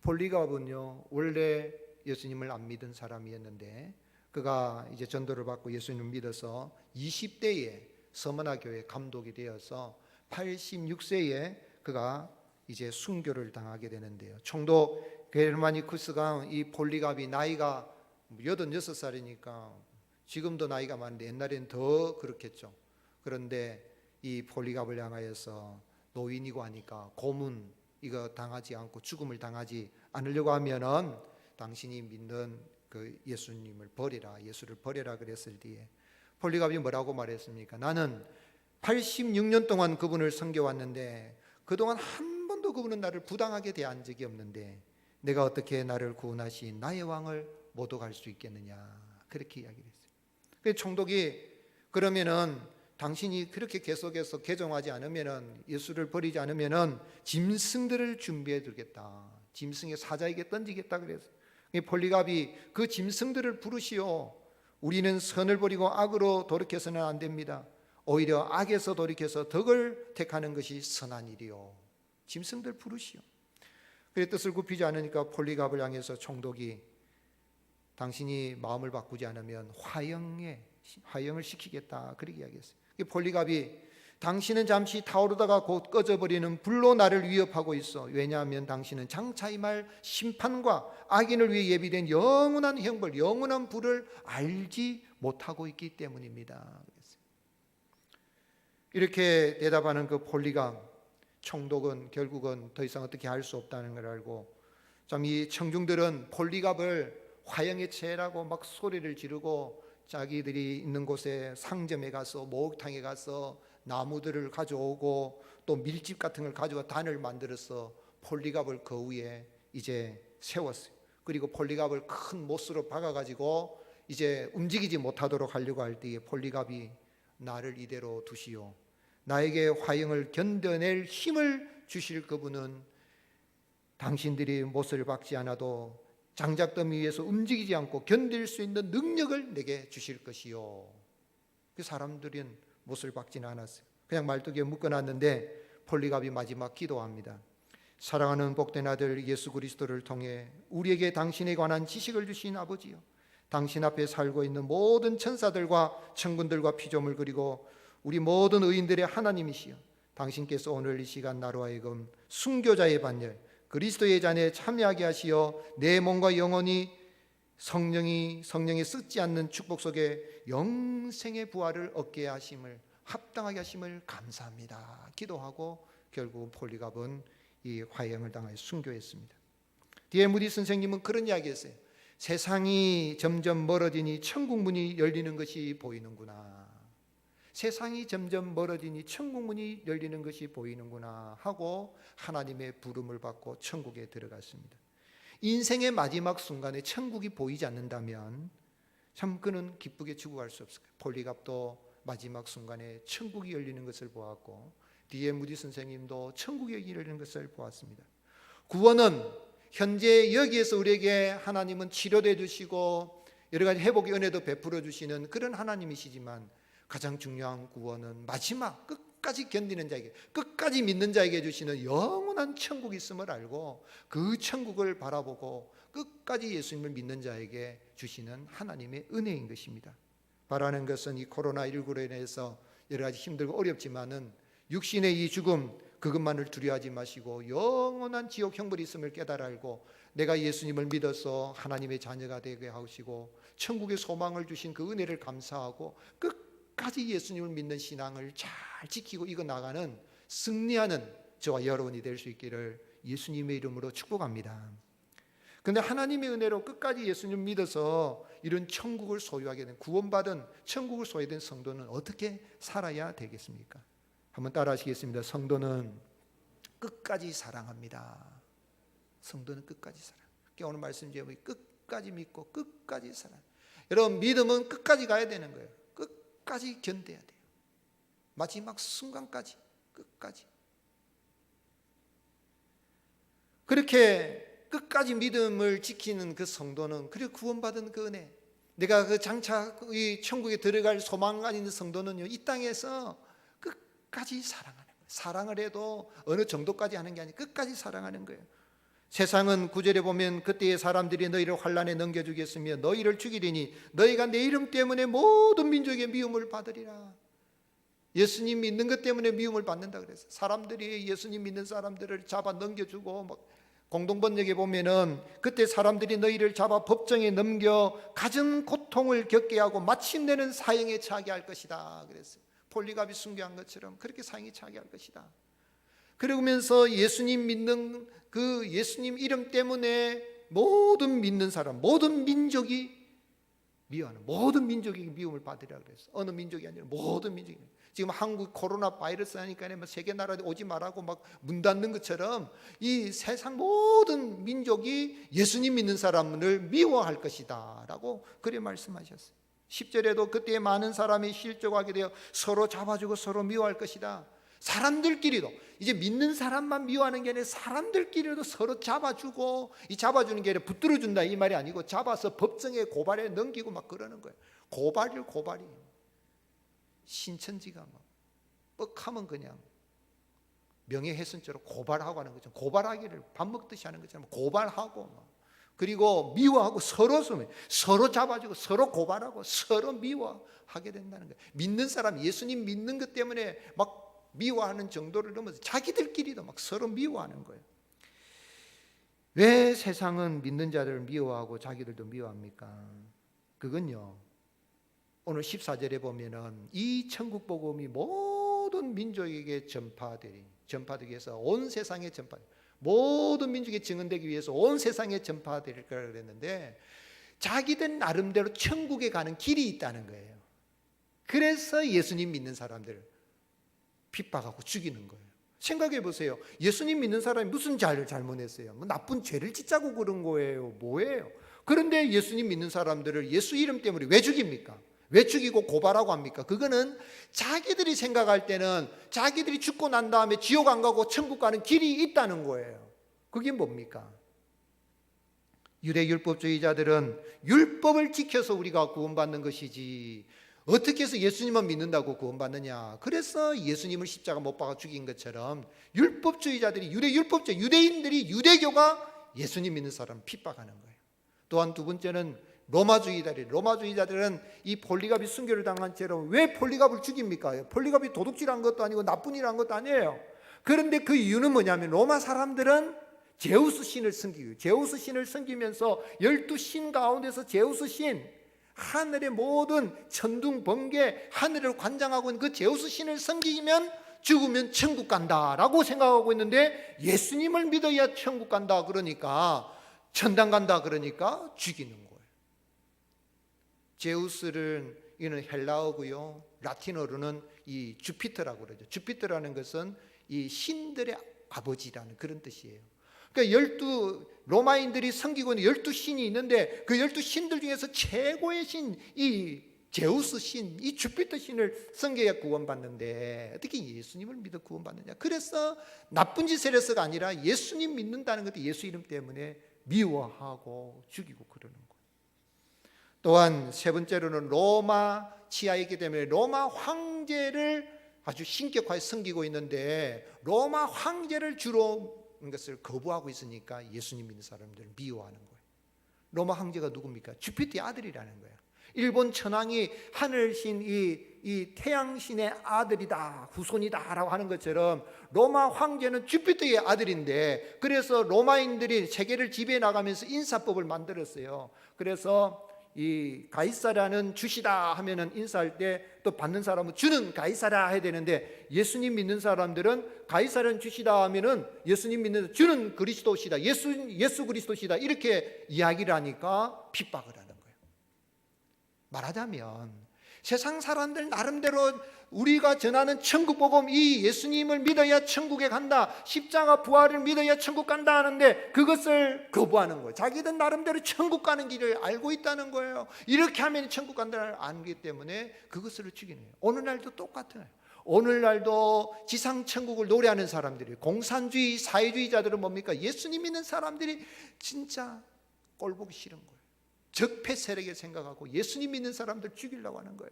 폴리갑은요 원래 예수님을 안 믿은 사람이었는데, 그가 이제 전도를 받고 예수님을 믿어서 20대에 서머나 교회 감독이 되어서 86세에 그가 이제 순교를 당하게 되는데요. 총독 게르마니쿠스가 이 폴리갑이 나이가 86살이니까 지금도 나이가 많은데 옛날에는 더 그렇겠죠. 그런데 이 폴리갑을 향하여서 노인이고 하니까 고문 이거 당하지 않고 죽음을 당하지 않으려고 하면은 당신이 믿는 그 예수님을 버리라, 예수를 버려라 그랬을 때에 폴리갑이 뭐라고 말했습니까? 나는 86년 동안 그분을 섬겨왔는데 그동안 한 번도 그분은 나를 부당하게 대한 적이 없는데 내가 어떻게 나를 구원하신 나의 왕을 모독할 수 있겠느냐, 그렇게 이야기를 했어요. 그 총독이 그러면은 당신이 그렇게 계속해서 개종하지 않으면은, 예수를 버리지 않으면은 짐승들을 준비해 두겠다, 짐승의 사자에게 던지겠다 그랬어요. 폴리갑이 그 짐승들을 부르시오. 우리는 선을 버리고 악으로 돌이켜서는 안 됩니다. 오히려 악에서 돌이켜서 덕을 택하는 것이 선한 일이요. 짐승들 부르시오. 그의 뜻을 굽히지 않으니까 폴리갑을 향해서 총독이 당신이 마음을 바꾸지 않으면 화형을 시키겠다, 그렇게 이야기했어요. 폴리갑이 당신은 잠시 타오르다가 곧 꺼져버리는 불로 나를 위협하고 있어. 왜냐하면 당신은 장차 임할 심판과 악인을 위해 예비된 영원한 형벌, 영원한 불을 알지 못하고 있기 때문입니다. 이렇게 대답하는 그 폴리갑 총독은 결국은 더 이상 어떻게 할 수 없다는 걸 알고, 참 이 청중들은 폴리갑을 화형의 채라고 막 소리를 지르고 자기들이 있는 곳에 상점에 가서 목욕탕에 가서 나무들을 가져오고 또 밀집 같은 걸 가져와 단을 만들어서 폴리갑을 그 위에 이제 세웠어요. 그리고 폴리갑을 큰 못으로 박아가지고 이제 움직이지 못하도록 하려고 할 때에 폴리갑이 나를 이대로 두시오. 나에게 화형을 견뎌낼 힘을 주실 그분은 당신들이 못을 박지 않아도 장작더미 위에서 움직이지 않고 견딜 수 있는 능력을 내게 주실 것이요. 그 사람들은 못을 박지는 않았어요. 그냥 말뚝에 묶어놨는데 폴리갑이 마지막 기도합니다. 사랑하는 복된 아들 예수 그리스도를 통해 우리에게 당신에 관한 지식을 주신 아버지요, 당신 앞에 살고 있는 모든 천사들과 천군들과 피조물 그리고 우리 모든 의인들의 하나님이시여, 당신께서 오늘 이 시간 나로 하여금 순교자의 반열 그리스도의 잔에 참여하게 하시어 내 몸과 영혼이 성령의 썩지 않는 축복 속에 영생의 부활을 얻게 하심을, 합당하게 하심을 감사합니다. 기도하고 결국 폴리갑은 이 화형을 당하여 순교했습니다. 뒤에 무디 선생님은 그런 이야기했어요. 세상이 점점 멀어지니 천국 문이 열리는 것이 보이는구나. 세상이 점점 멀어지니 천국 문이 열리는 것이 보이는구나 하고 하나님의 부름을 받고 천국에 들어갔습니다. 인생의 마지막 순간에 천국이 보이지 않는다면 참 그는 기쁘게 죽어갈 수 없을 거예요. 폴리갑도 마지막 순간에 천국이 열리는 것을 보았고 뒤에 무디 선생님도 천국이 열리는 것을 보았습니다. 구원은 현재 여기에서 우리에게 하나님은 치료도 해주시고 여러 가지 회복의 은혜도 베풀어 주시는 그런 하나님이시지만 가장 중요한 구원은 마지막 끝까지 견디는 자에게, 끝까지 믿는 자에게 주시는 영원한 천국이 있음을 알고 그 천국을 바라보고 끝까지 예수님을 믿는 자에게 주시는 하나님의 은혜인 것입니다. 바라는 것은 이 코로나19로 인해서 여러 가지 힘들고 어렵지만은 육신의 이 죽음 그것만을 두려워하지 마시고 영원한 지옥 형벌이 있음을 깨달아 알고 내가 예수님을 믿어서 하나님의 자녀가 되게 하시고 천국의 소망을 주신 그 은혜를 감사하고 끝까지 예수님을 믿는 신앙을 잘 지키고 이거 나가는 승리하는 저와 여러분이 될 수 있기를 예수님의 이름으로 축복합니다. 그런데 하나님의 은혜로 끝까지 예수님 믿어서 이런 천국을 소유하게 된, 구원받은 천국을 소유된 성도는 어떻게 살아야 되겠습니까? 한번 따라 하시겠습니다. 성도는 끝까지 사랑합니다. 성도는 끝까지 사랑. 오늘 말씀 제목이 끝까지 믿고 끝까지 사랑. 여러분, 믿음은 끝까지 가야 되는 거예요. 끝까지 견뎌야 돼요. 마지막 순간까지, 끝까지. 그렇게 끝까지 믿음을 지키는 그 성도는, 그리고 구원받은 그 은혜, 내가 그 장차 이 천국에 들어갈 소망가 있는 성도는요, 이 땅에서 끝까지 사랑하는 거예요. 사랑을 해도 어느 정도까지 하는 게 아니라 끝까지 사랑하는 거예요. 세상은 9절에 보면 그때의 사람들이 너희를 환난에 넘겨주겠으며 너희를 죽이리니 너희가 내 이름 때문에 모든 민족의 미움을 받으리라. 예수님 믿는 것 때문에 미움을 받는다 그랬어요. 사람들이 예수님 믿는 사람들을 잡아 넘겨주고, 막 공동번역에 보면은 그때 사람들이 너희를 잡아 법정에 넘겨 갖은 고통을 겪게 하고 마침내는 사형에 처하게 할 것이다 그랬어요. 폴리갑이 순교한 것처럼 그렇게 사형에 처하게 할 것이다. 그러면서 예수님 믿는 그 예수님 이름 때문에 모든 믿는 사람, 모든 민족이 미워하는, 모든 민족이 미움을 받으리라 그랬어. 어느 민족이 아니라 모든 민족이. 지금 한국 코로나 바이러스 하니까 세계 나라에 오지 말라고 막 문 닫는 것처럼 이 세상 모든 민족이 예수님 믿는 사람을 미워할 것이다 라고 그래 말씀하셨어요. 10절에도 그때 많은 사람이 실족하게 되어 서로 잡아주고 서로 미워할 것이다. 사람들끼리도, 이제 믿는 사람만 미워하는 게 아니라 사람들끼리도 서로 잡아주고, 이 잡아주는 게 아니라 붙들어준다 이 말이 아니고 잡아서 법정에 고발에 넘기고 막 그러는 거예요. 고발이 신천지가 막 뻑하면 그냥 명예훼손죄로 고발하고 하는 것처럼, 고발하기를 밥 먹듯이 하는 것처럼 고발하고 막, 그리고 미워하고 서로 잡아주고 서로 고발하고 서로 미워하게 된다는 거예요. 믿는 사람, 예수님 믿는 것 때문에 막 미워하는 정도를 넘어서 자기들끼리도 막 서로 미워하는 거예요. 왜 세상은 믿는 자들을 미워하고 자기들도 미워합니까? 그건요, 오늘 14절에 보면은 이 천국 복음이 모든 모든 민족에게 전파되기 위해서 온 세상에 모든 민족에 증언되기 위해서 온 세상에 전파될 거라 그랬는데 자기들 나름대로 천국에 가는 길이 있다는 거예요. 그래서 예수님 믿는 사람들을 핍박하고 죽이는 거예요. 생각해 보세요. 예수님 믿는 사람이 무슨 잘못했어요? 뭐 나쁜 죄를 짓자고 그런 거예요? 뭐예요? 그런데 예수님 믿는 사람들을 예수 이름 때문에 왜 죽입니까? 왜 죽이고 고발하고 합니까? 그거는 자기들이 생각할 때는 자기들이 죽고 난 다음에 지옥 안 가고 천국 가는 길이 있다는 거예요. 그게 뭡니까? 유대율법주의자들은 율법을 지켜서 우리가 구원받는 것이지 어떻게 해서 예수님만 믿는다고 구원받느냐. 그래서 예수님을 십자가 못 박아 죽인 것처럼 율법주의자들이 유대인들이 유대교가 예수님 믿는 사람을 핍박하는 거예요. 또한 두 번째는 로마주의자들은 이 폴리갑이 순교를 당한 채로 왜 폴리갑을 죽입니까? 폴리갑이 도둑질한 것도 아니고 나쁜 일을 한 것도 아니에요. 그런데 그 이유는 뭐냐면 로마 사람들은 제우스 신을 섬기고 제우스 신을 섬기면서 12신 가운데서 제우스 신 하늘의 모든 천둥 번개 하늘을 관장하고 있는 그 제우스 신을 섬기면 죽으면 천국 간다라고 생각하고 있는데 예수님을 믿어야 천국 간다 그러니까 천당 간다 그러니까 죽이는 거예요. 제우스는 이는 헬라어고요. 라틴어로는 이 주피터라고 그러죠. 주피터라는 것은 이 신들의 아버지라는 그런 뜻이에요. 그러니까 로마인들이 섬기고 있는 12신이 있는데 그 12신들 중에서 최고의 신, 이 제우스 신, 이 주피터 신을 섬겨야 구원받는데 어떻게 예수님을 믿어 구원받느냐. 그래서 나쁜 짓을 해서가 아니라 예수님 믿는다는 것도 예수 이름 때문에 미워하고 죽이고 그러는 거예요. 또한 세 번째로는 로마 치하에 있기 때문에 로마 황제를 아주 신격화해 섬기고 있는데 로마 황제를 주로 것을 거부하고 있으니까 예수님 믿는 사람들을 미워하는 거예요. 로마 황제가 누굽니까? 주피터의 아들이라는 거예요. 일본 천황이 하늘신 이 태양신의 아들이다, 후손이다라고 하는 것처럼 로마 황제는 주피터의 아들인데 그래서 로마인들이 세계를 지배해 나가면서 인사법을 만들었어요. 그래서 이 가이사라는 주시다 하면은 인사할 때 또 받는 사람은 주는 가이사라 해야 되는데 예수님 믿는 사람들은 가이사라는 주시다 하면은 예수님 믿는 주는 그리스도시다, 예수 그리스도시다 이렇게 이야기를 하니까 핍박을 하는 거예요. 말하자면 세상 사람들 나름대로 우리가 전하는 천국 복음 이 예수님을 믿어야 천국에 간다, 십자가 부활을 믿어야 천국 간다 하는데 그것을 거부하는 거예요. 자기들 나름대로 천국 가는 길을 알고 있다는 거예요. 이렇게 하면 천국 간다는 걸 알기 때문에 그것을 죽이는 거예요. 오늘날도 똑같아요. 오늘날도 지상천국을 노래하는 사람들이 공산주의 사회주의자들은 뭡니까? 예수님 믿는 사람들이 진짜 꼴보기 싫은 거예요. 적폐 세력을 생각하고 예수님 믿는 사람들 죽이려고 하는 거예요.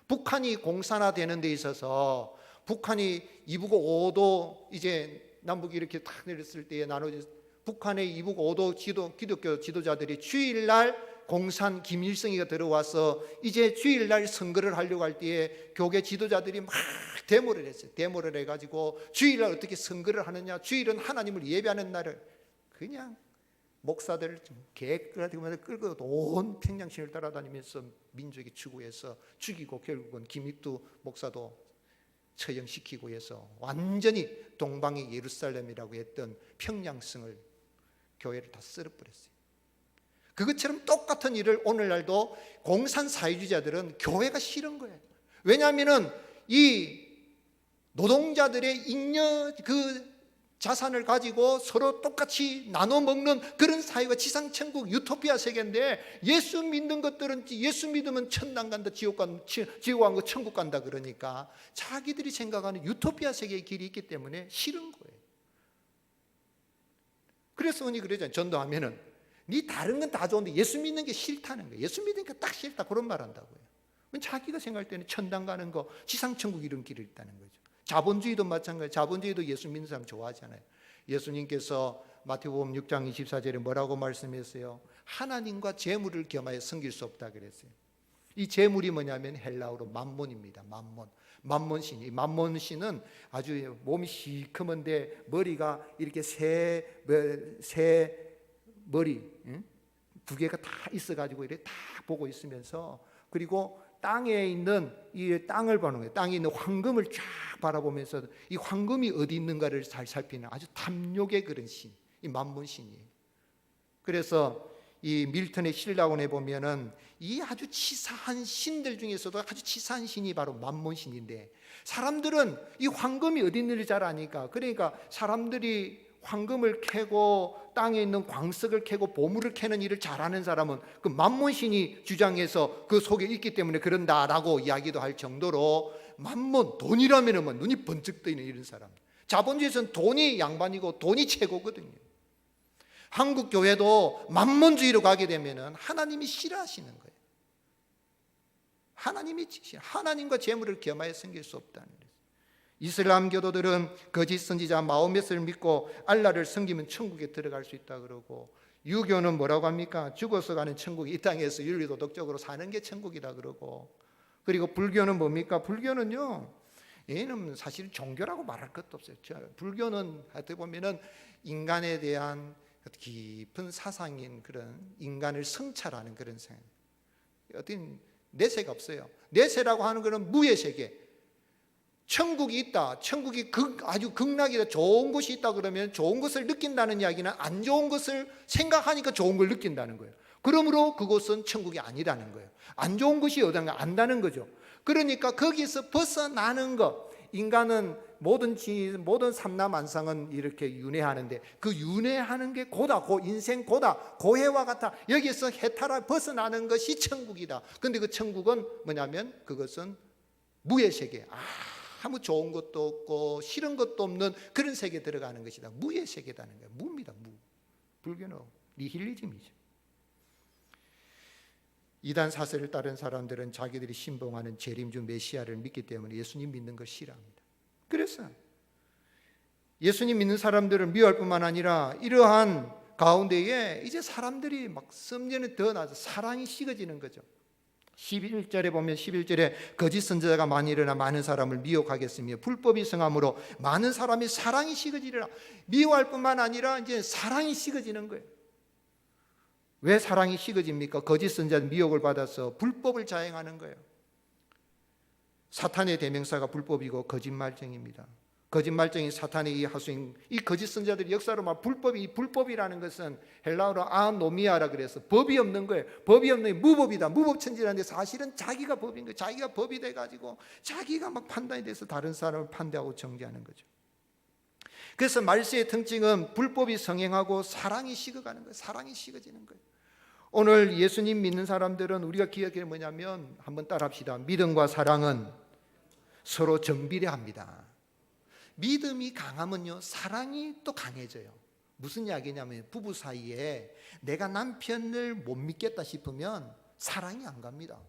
북한이 공산화되는 데 있어서 북한이 이북 5도 이제 남북이 이렇게 탁 내렸을 때에 나눠져 북한의 이북 5도 기독교 지도자들이 주일날 공산 김일성이가 들어와서 이제 주일날 선거를 하려고 할 때에 교계 지도자들이 막 데모를 했어요. 데모를 해가지고 주일날 어떻게 선거를 하느냐, 주일은 하나님을 예배하는 날을 그냥 목사들 계획을 끌고 온 평양신을 따라다니면서 민족의 추구해서 죽이고 결국은 김익두 목사도 처형시키고 해서 완전히 동방의 예루살렘이라고 했던 평양성을 교회를 다 쓸어버렸어요. 그것처럼 똑같은 일을 오늘날도 공산 사회주의자들은 교회가 싫은 거예요. 왜냐하면 이 노동자들의 잉여 그 자산을 가지고 서로 똑같이 나눠 먹는 그런 사회가 지상천국 유토피아 세계인데 예수 믿는 것들은 예수 믿으면 천당 간다, 지옥 간다, 천국 간다 그러니까 자기들이 생각하는 유토피아 세계의 길이 있기 때문에 싫은 거예요. 그래서 흔히 그러잖아요. 전도하면은 네 다른 건 다 좋은데 예수 믿는 게 싫다는 거예요. 예수 믿는 게 딱 싫다 그런 말 한다고요. 자기가 생각할 때는 천당 가는 거, 지상천국 이런 길이 있다는 거죠. 자본주의도 마찬가지예요. 자본주의도 예수 믿는 사람 좋아하잖아요. 예수님께서 마태복음 6장 24절에 뭐라고 말씀했어요? 하나님과 재물을 겸하여 섬길 수 없다 그랬어요. 이 재물이 뭐냐면 헬라어로 만몬입니다. 만몬신. 이 만몬신은 아주 몸이 시커먼데 머리가 이렇게 새 머리 두 개가 다 있어가지고 이렇게 다 보고 있으면서 그리고 땅에 있는 이 땅을 보는 거예요. 땅에 있는 황금을 쫙 바라보면서 이 황금이 어디 있는가를 잘 살피는 아주 탐욕의 그런 신, 이 만문신이에요. 그래서 이 밀턴의 신라곤에 보면은 이 아주 치사한 신들 중에서도 아주 치사한 신이 바로 만문신인데, 사람들은 이 황금이 어디 있는지 잘 아니까, 그러니까 사람들이 황금을 캐고 땅에 있는 광석을 캐고 보물을 캐는 일을 잘하는 사람은 그 만문신이 주장해서 그 속에 있기 때문에 그런다라고 이야기도 할 정도로, 만문, 돈이라면 뭐 눈이 번쩍 뜨이는 이런 사람, 자본주의에서는 돈이 양반이고 돈이 최고거든요. 한국 교회도 만문주의로 가게 되면은 하나님이 싫어하시는 거예요. 하나님과 재물을 겸하여 섬길 수 없다는 거예요. 이슬람 교도들은 거짓 선지자 마호멧을 믿고 알라를 섬기면 천국에 들어갈 수 있다 그러고, 유교는 뭐라고 합니까? 죽어서 가는 천국이 이 땅에서 윤리도덕적으로 사는 게 천국이다 그러고, 그리고 불교는 뭡니까? 불교는요, 얘는 사실 종교라고 말할 것도 없어요. 불교는 어떻게 보면은 인간에 대한 깊은 사상인 그런 인간을 성찰하는 그런 생각, 어떤 내세가 없어요. 내세라고 하는 것은 무의 세계. 천국이 있다, 천국이 아주 극락이다, 좋은 곳이 있다 그러면 좋은 것을 느낀다는 이야기는 안 좋은 것을 생각하니까 좋은 걸 느낀다는 거예요. 그러므로 그곳은 천국이 아니라는 거예요. 안 좋은 것이 어딘가 안다는 거죠. 그러니까 거기서 벗어나는 것, 인간은 모든 삼라만상은 이렇게 윤회하는데, 그 윤회하는 게 고다, 인생 고다, 고해와 같아. 여기서 해탈하 벗어나는 것이 천국이다. 근데 그 천국은 뭐냐면 그것은 무의 세계, 아무 좋은 것도 없고 싫은 것도 없는 그런 세계에 들어가는 것이다. 무의 세계라는 거예요. 무입니다. 무. 불교는 니힐리즘이죠. 이단 사설을 따른 사람들은 자기들이 신봉하는 재림주 메시아를 믿기 때문에 예수님 믿는 걸 싫어합니다. 그래서 예수님 믿는 사람들을 미워할 뿐만 아니라 이러한 가운데에 이제 사람들이 막 썸년에 더 나서 사랑이 식어지는 거죠. 11절에 보면 11절에 거짓 선지자가 많이 일어나 많은 사람을 미혹하겠으며 불법이 성함으로 많은 사람이 사랑이 식어지리라. 미워할 뿐만 아니라 이제 사랑이 식어지는 거예요. 왜 사랑이 식어집니까? 거짓 선지자 미혹을 받아서 불법을 자행하는 거예요. 사탄의 대명사가 불법이고 거짓말쟁이입니다. 거짓말쟁이 사탄의 이 하수인, 이 거짓 선지자들이 역사로 말 불법이라는 것은 헬라어로 아노미아라 그래서 법이 없는 거예요. 법이 없는 게 무법이다, 무법천지라는데 사실은 자기가 법인 거예요. 자기가 법이 돼가지고 자기가 막 판단이 돼서 다른 사람을 판대하고 정죄하는 거죠. 그래서 말세의 특징은 불법이 성행하고 사랑이 식어가는 거예요. 사랑이 식어지는 거예요. 오늘 예수님 믿는 사람들은 우리가 기억해야 뭐냐면, 한번 따라합시다. 믿음과 사랑은 서로 정비례합니다. 믿음이 강하면요, 사랑이 또 강해져요. 무슨 이야기냐면, 부부 사이에 내가 남편을 못 믿겠다 싶으면 사랑이 안 갑니다.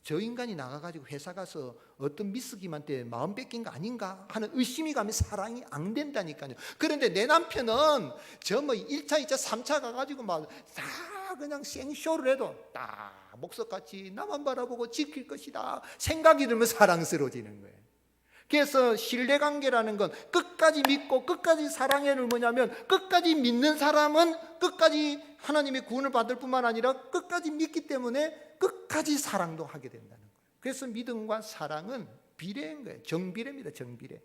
저 인간이 나가가지고 회사 가서 어떤 미스김한테 마음 뺏긴 거 아닌가 하는 의심이 가면 사랑이 안 된다니까요. 그런데 내 남편은 저 뭐 1차, 2차, 3차 가가지고 막 다 그냥 생쇼를 해도 딱 목석같이 나만 바라보고 지킬 것이다 생각이 들면 사랑스러워지는 거예요. 그래서 신뢰관계라는 건 끝까지 믿고 끝까지 사랑해는 뭐냐면, 끝까지 믿는 사람은 끝까지 하나님의 구원을 받을 뿐만 아니라 끝까지 믿기 때문에 끝까지 사랑도 하게 된다는 거예요. 그래서 믿음과 사랑은 비례인 거예요. 정비례입니다. 정비례.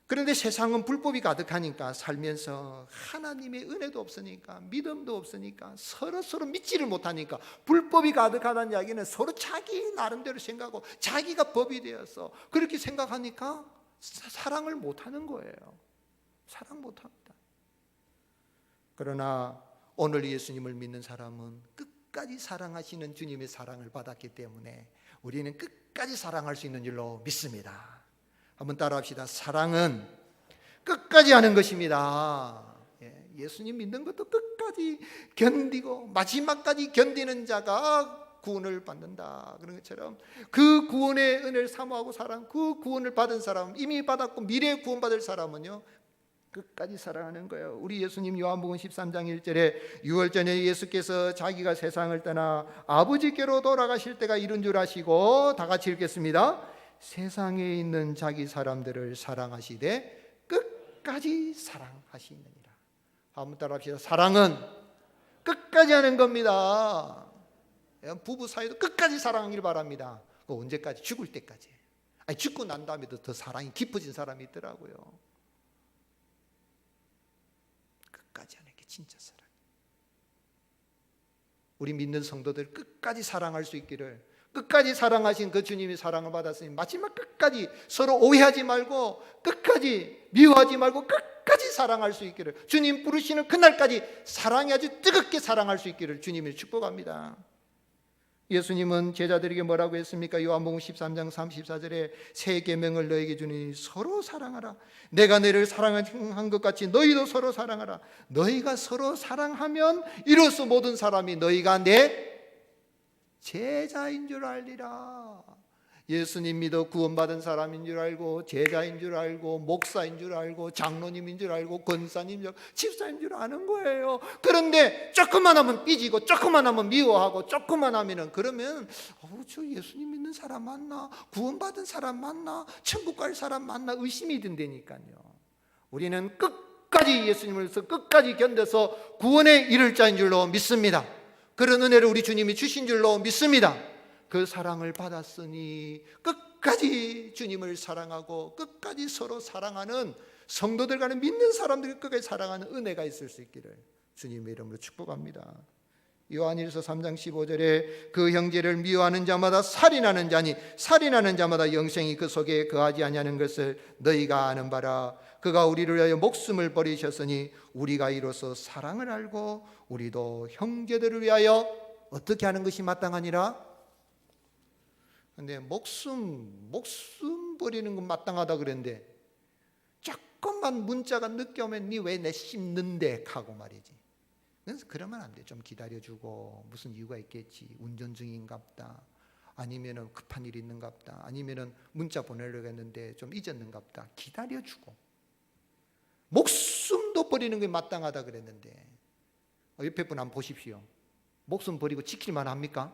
그런데 세상은 불법이 가득하니까 살면서 하나님의 은혜도 없으니까 믿음도 없으니까 서로 믿지를 못하니까, 불법이 가득하다는 이야기는 서로 자기 나름대로 생각하고 자기가 법이 되어서 그렇게 생각하니까 사랑을 못하는 거예요. 사랑 못합니다. 그러나 오늘 예수님을 믿는 사람은 끝까지 사랑하시는 주님의 사랑을 받았기 때문에 우리는 끝까지 사랑할 수 있는 줄로 믿습니다. 한번 따라합시다. 사랑은 끝까지 하는 것입니다. 예수님 믿는 것도 끝까지 견디고 마지막까지 견디는 자가 구원을 받는다. 그런 것처럼 그 구원의 은혜를 사모하고 그 구원을 받은 사람, 이미 받았고 미래에 구원받을 사람은요, 끝까지 사랑하는 거예요. 우리 예수님 요한복음 13장 1절에 6월 전에 예수께서 자기가 세상을 떠나 아버지께로 돌아가실 때가 이른 줄 아시고, 다 같이 읽겠습니다. 세상에 있는 자기 사람들을 사랑하시되 끝까지 사랑하시느니라. 한번 따라합시다. 사랑은 끝까지 하는 겁니다. 부부 사이도 끝까지 사랑하길 바랍니다. 언제까지? 죽을 때까지. 아니, 죽고 난 다음에도 더 사랑이 깊어진 사람이 있더라고요. 끝까지 하는 게 진짜 사랑. 우리 믿는 성도들 끝까지 사랑할 수 있기를, 끝까지 사랑하신 그 주님이 사랑을 받았으니 마지막 끝까지 서로 오해하지 말고, 끝까지 미워하지 말고 끝까지 사랑할 수 있기를, 주님 부르시는 그날까지 사랑이 아주 뜨겁게 사랑할 수 있기를 주님이 축복합니다. 예수님은 제자들에게 뭐라고 했습니까? 요한복음 13장 34절에 새 계명을 너에게 주니 서로 사랑하라. 내가 너희를 사랑한 것 같이 너희도 서로 사랑하라. 너희가 서로 사랑하면 이로써 모든 사람이 너희가 내 제자인 줄 알리라. 예수님 믿어 구원받은 사람인 줄 알고, 제자인 줄 알고, 목사인 줄 알고, 장로님인 줄 알고, 권사님 줄 알고, 집사인 줄 아는 거예요. 그런데 조금만 하면 삐지고, 조금만 하면 미워하고, 조금만 하면은, 그러면 저 예수님 믿는 사람 맞나? 구원받은 사람 맞나? 천국 갈 사람 맞나? 의심이 든다니까요. 우리는 끝까지 예수님으로서 끝까지 견뎌서 구원에 이를 자인 줄로 믿습니다. 그런 은혜를 우리 주님이 주신 줄로 믿습니다. 그 사랑을 받았으니 끝까지 주님을 사랑하고 끝까지 서로 사랑하는 성도들 간에 믿는 사람들이 끝까지 사랑하는 은혜가 있을 수 있기를 주님의 이름으로 축복합니다. 요한일서 3장 15절에 그 형제를 미워하는 자마다 살인하는 자니 살인하는 자마다 영생이 그 속에 거하지 아니하는 것을 너희가 아는 바라. 그가 우리를 위하여 목숨을 버리셨으니 우리가 이로써 사랑을 알고 우리도 형제들을 위하여 어떻게 하는 것이 마땅하니라? 근데 목숨 버리는 건 마땅하다 그랬는데 조금만 문자가 늦게 오면 니 왜 내 씹는데 하고 말이지. 그래서 그러면 안 돼. 좀 기다려주고, 무슨 이유가 있겠지. 운전 중인갑다. 아니면은 급한 일이 있는갑다. 아니면은 문자 보내려고 했는데 좀 잊었는갑다. 기다려주고. 목숨도 버리는 게 마땅하다 그랬는데 옆에 분 한번 보십시오. 목숨 버리고 지킬만 합니까?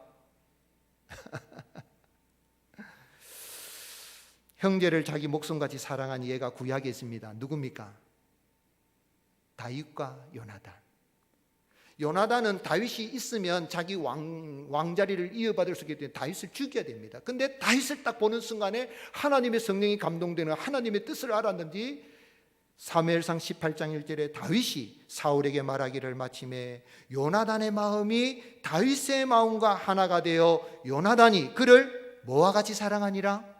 형제를 자기 목숨같이 사랑한 얘가 구약에 있습니다. 누굽니까? 다윗과 요나단. 요나단은 다윗이 있으면 자기 왕자리를 이어받을 수 있기 때문에 다윗을 죽여야 됩니다. 근데 다윗을 딱 보는 순간에 하나님의 성령이 감동되는 하나님의 뜻을 알았는지 사무엘상 18장 1절에 다윗이 사울에게 말하기를 마침에 요나단의 마음이 다윗의 마음과 하나가 되어 요나단이 그를 뭐와 같이 사랑하니라?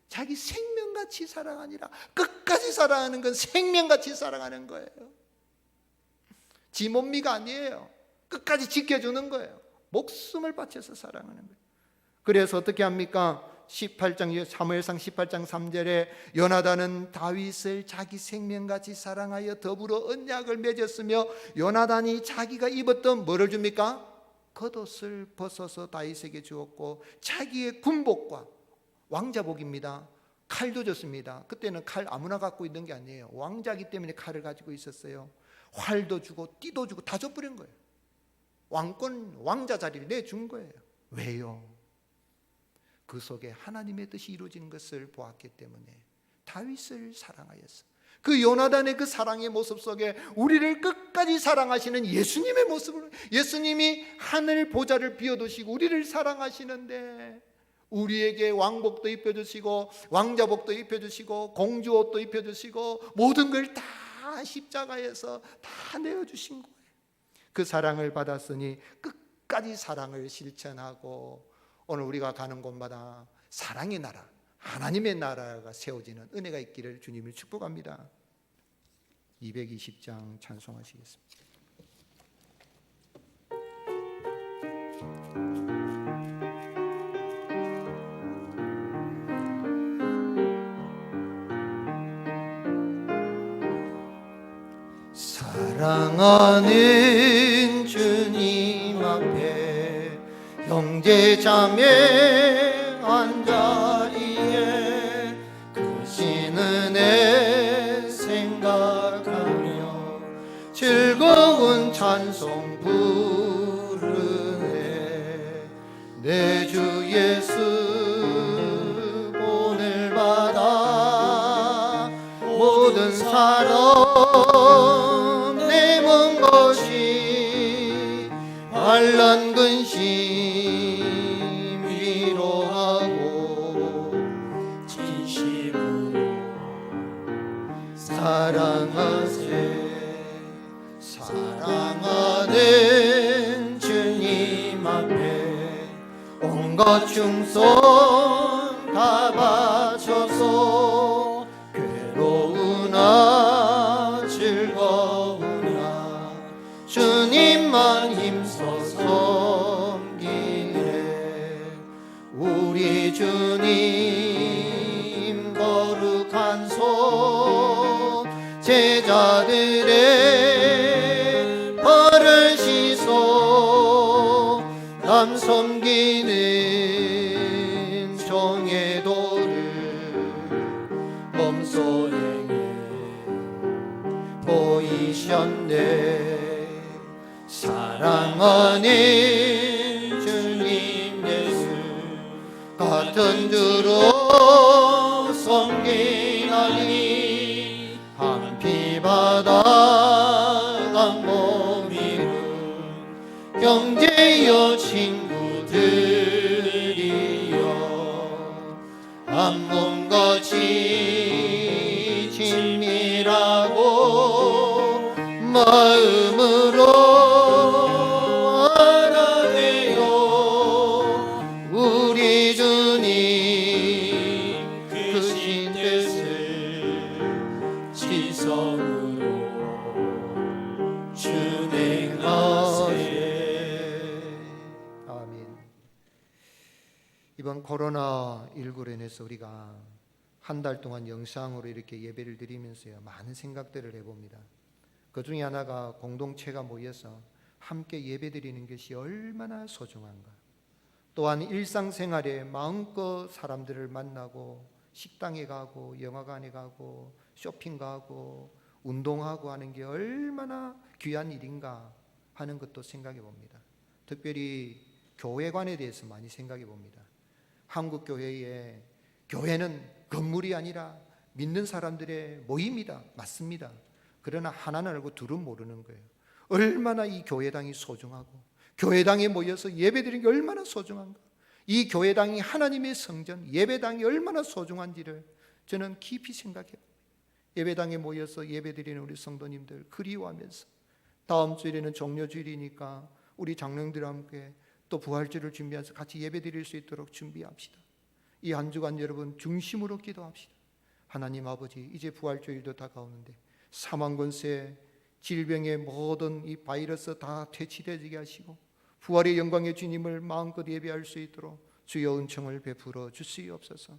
자기 생명같이 사랑하니라. 끝까지 사랑하는 건 생명같이 사랑하는 거예요. 지 몸미가 아니에요. 끝까지 지켜주는 거예요. 목숨을 바쳐서 사랑하는 거예요. 그래서 어떻게 합니까? 18장 사무엘상 18장 3절에 요나단은 다윗을 자기 생명같이 사랑하여 더불어 언약을 맺었으며 요나단이 자기가 입었던 뭐를 줍니까? 겉옷을 벗어서 다윗에게 주었고 자기의 군복과 왕자복입니다. 칼도 줬습니다. 그때는 칼 아무나 갖고 있는 게 아니에요. 왕자기 때문에 칼을 가지고 있었어요. 활도 주고 띠도 주고 다 줘버린 거예요. 왕권 왕자 자리를 내준 거예요. 왜요? 그 속에 하나님의 뜻이 이루어지는 것을 보았기 때문에 다윗을 사랑하였어. 그 요나단의 그 사랑의 모습 속에 우리를 끝까지 사랑하시는 예수님의 모습을, 예수님이 하늘 보좌를 비워두시고 우리를 사랑하시는데 우리에게 왕복도 입혀주시고 왕자복도 입혀주시고 공주옷도 입혀주시고 모든 걸 다 십자가에서 다 내어주신 거예요. 그 사랑을 받았으니 끝까지 사랑을 실천하고 오늘 우리가 가는 곳마다 사랑의 나라, 하나님의 나라가 세워지는 은혜가 있기를 주님을 축복합니다. 220장 찬송하시겠습니다. 사랑하는 주님 앞에 형제 자매 한자리에 크신 은혜 생각하며 즐거운 찬송 부르네. 내 주 예수 오늘마다 모든 사람 내 먼 것이 반란 근심 충성 다 바쳐서 괴로우나 즐거우나 주님만 힘써 섬기네. 우리 주님 거룩한 손 제자들의 발을 씻어 남 섬기는 종의 도를 몸소행에 보이셨네. 사랑하는 주님 예수 같은 주로 섬기나니 한 피바다 한 몸이군 형제여 친구들이여 한 몸같이 친밀하고 마음으로 알아내요. 우리 주님 크신 뜻을 지성으로 준행하세. 아멘. 이번 코로나19로 인해서 우리가 한 달 동안 영상으로 이렇게 예배를 드리면서요, 많은 생각들을 해봅니다. 그 중에 하나가 공동체가 모여서 함께 예배 드리는 것이 얼마나 소중한가. 또한 일상생활에 마음껏 사람들을 만나고 식당에 가고 영화관에 가고 쇼핑 가고 운동하고 하는 게 얼마나 귀한 일인가 하는 것도 생각해 봅니다. 특별히 교회관에 대해서 많이 생각해 봅니다. 한국 교회에 교회는 건물이 아니라 믿는 사람들의 모임이다. 맞습니다. 그러나 하나는 알고 둘은 모르는 거예요. 얼마나 이 교회당이 소중하고 교회당에 모여서 예배드리는 게 얼마나 소중한가. 이 교회당이 하나님의 성전, 예배당이 얼마나 소중한지를 저는 깊이 생각해요. 예배당에 모여서 예배드리는 우리 성도님들 그리워하면서 다음 주일에는 종료주일이니까 우리 장로님들과 함께 또 부활주일을 준비해서 같이 예배드릴 수 있도록 준비합시다. 이 한 주간 여러분 중심으로 기도합시다. 하나님 아버지, 이제 부활주일도 다가오는데 사망권세, 질병의 모든 이 바이러스 다 퇴치되게 하시고 부활의 영광의 주님을 마음껏 예배할 수 있도록 주여 은총을 베풀어 주시옵소서.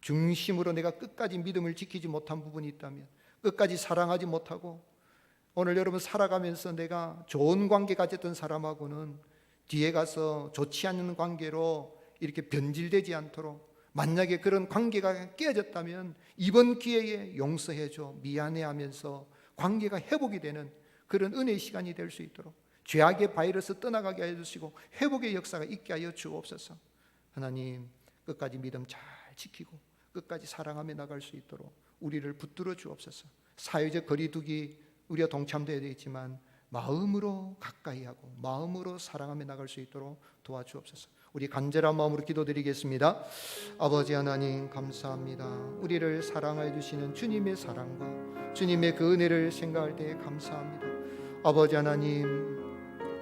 중심으로 내가 끝까지 믿음을 지키지 못한 부분이 있다면, 끝까지 사랑하지 못하고 오늘 여러분 살아가면서 내가 좋은 관계 가졌던 사람하고는 뒤에 가서 좋지 않은 관계로 이렇게 변질되지 않도록, 만약에 그런 관계가 깨어졌다면 이번 기회에 용서해줘, 미안해하면서 관계가 회복이 되는 그런 은혜의 시간이 될 수 있도록 죄악의 바이러스 떠나가게 해주시고 회복의 역사가 있게 하여 주옵소서. 하나님, 끝까지 믿음 잘 지키고 끝까지 사랑하며 나갈 수 있도록 우리를 붙들어 주옵소서. 사회적 거리두기 우리가 동참되어야 되겠지만 마음으로 가까이 하고 마음으로 사랑하며 나갈 수 있도록 도와주옵소서. 우리 간절한 마음으로 기도드리겠습니다. 아버지 하나님 감사합니다. 우리를 사랑하여 주시는 주님의 사랑과 주님의 그 은혜를 생각할 때 감사합니다. 아버지 하나님,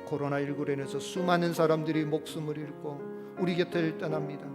코로나19로 인해서 수많은 사람들이 목숨을 잃고 우리 곁을 떠납니다.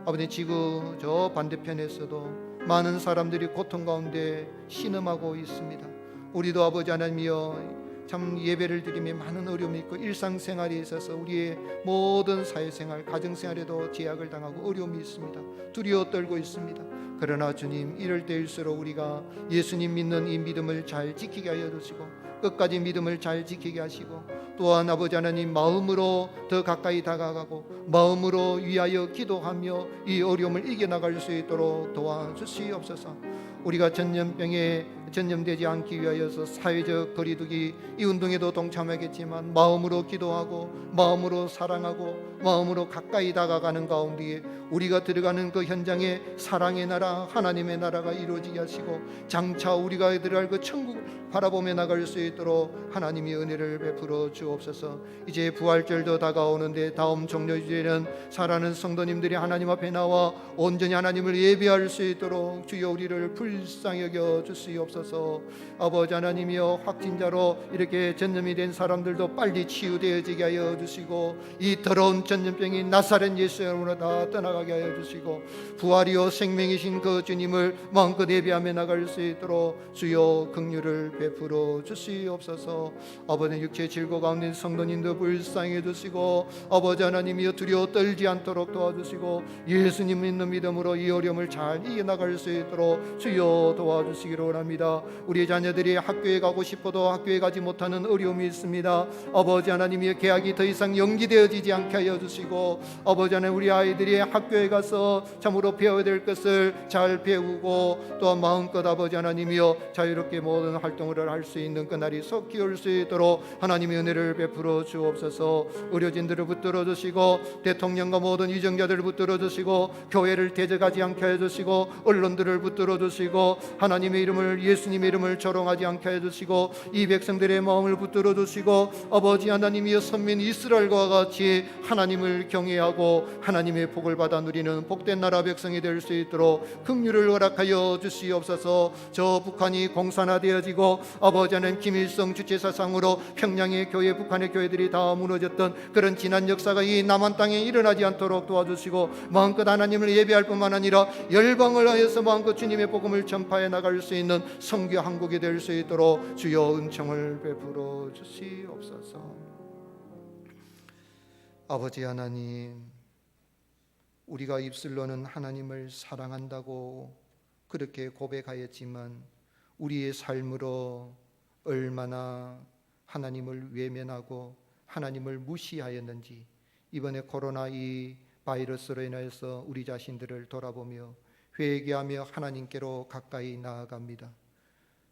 아버지, 지구 저 반대편에서도 많은 사람들이 고통 가운데 신음하고 있습니다. 우리도 아버지 하나님이여 참 예배를 드리며 많은 어려움이 있고 일상생활에 있어서 우리의 모든 사회생활, 가정생활에도 제약을 당하고 어려움이 있습니다. 두려워 떨고 있습니다. 그러나 주님, 이럴 때일수록 우리가 예수님 믿는 이 믿음을 잘 지키게 하여 주시고 끝까지 믿음을 잘 지키게 하시고 또한 아버지 하나님 마음으로 더 가까이 다가가고 마음으로 위하여 기도하며 이 어려움을 이겨나갈 수 있도록 도와주시옵소서. 우리가 전염병에 전염되지 않기 위하여서 사회적 거리두기 이 운동에도 동참하겠지만 마음으로 기도하고 마음으로 사랑하고 마음으로 가까이 다가가는 가운데에 우리가 들어가는 그 현장에 사랑의 나라, 하나님의 나라가 이루어지게 하시고 장차 우리가 들어갈 그 천국을 바라보며 나갈 수 있도록 하나님의 은혜를 베풀어 주옵소서. 이제 부활절도 다가오는데 다음 종료주일에는 살아가는 성도님들이 하나님 앞에 나와 온전히 하나님을 예배할 수 있도록 주여 우리를 불쌍히 여겨 주시옵소서. 아버지 하나님이여, 확진자로 이렇게 전염이 된 사람들도 빨리 치유되어지게 하여 주시고, 이 더러운 전염병이 나사렛 예수 이름으로 다 떠나가게 하여 주시고, 부활이요 생명이신 그 주님을 마음껏 예배하며 나갈 수 있도록 주여 긍휼을 베풀어 주시옵소서. 아버지 육체 질고 가운데 성도님도 불쌍히 해주시고, 아버지 하나님이여 두려워 떨지 않도록 도와주시고, 예수님 믿는 믿음으로 이 어려움을 잘 이겨나갈 수 있도록 주여 도와주시기를 원합니다. 우리 자녀들이 학교에 가고 싶어도 학교에 가지 못하는 어려움이 있습니다. 아버지 하나님이여 계약이 더 이상 연기되어지지 않게 하여 주시고, 아버지 하나님 우리 아이들이 학교에 가서 참으로 배워야 될 것을 잘 배우고, 또한 마음껏 아버지 하나님이여 자유롭게 모든 활동을 할 수 있는 그날이 속히 올 수 있도록 하나님의 은혜를 베풀어 주옵소서. 의료진들을 붙들어 주시고, 대통령과 모든 위정자들을 붙들어 주시고, 교회를 대적하지 않게 해 주시고, 언론들을 붙들어 주시고, 하나님의 이름을, 예수님의 이름을 조롱하지 않게 해 주시고, 이 백성들의 마음을 붙들어 주시고, 아버지 하나님이여 선민 이스라엘과 같이 하나님을 경외하고 하나님의 복을 받아 누리는 복된 나라 백성이 될 수 있도록 긍휼을 허락하여 주시옵소서. 저 북한이 공산화되어지고 아버지 하나님 김일성 주체 사상으로 평양의 교회, 북한의 교회들이 다 무너졌던 그런 지난 역사가 이 남한 땅에 일어나지 않도록 도와주시고, 마음껏 하나님을 예배할 뿐만 아니라 열방을 하여서 마음껏 주님의 복음을 전파해 나갈 수 있는 선교 한국이 될 수 있도록 주여 은총을 베풀어 주시옵소서. 아버지 하나님, 우리가 입술로는 하나님을 사랑한다고 그렇게 고백하였지만 우리의 삶으로 얼마나 하나님을 외면하고 하나님을 무시하였는지 이번에 코로나 이 바이러스로 인해서 우리 자신들을 돌아보며 회개하며 하나님께로 가까이 나아갑니다.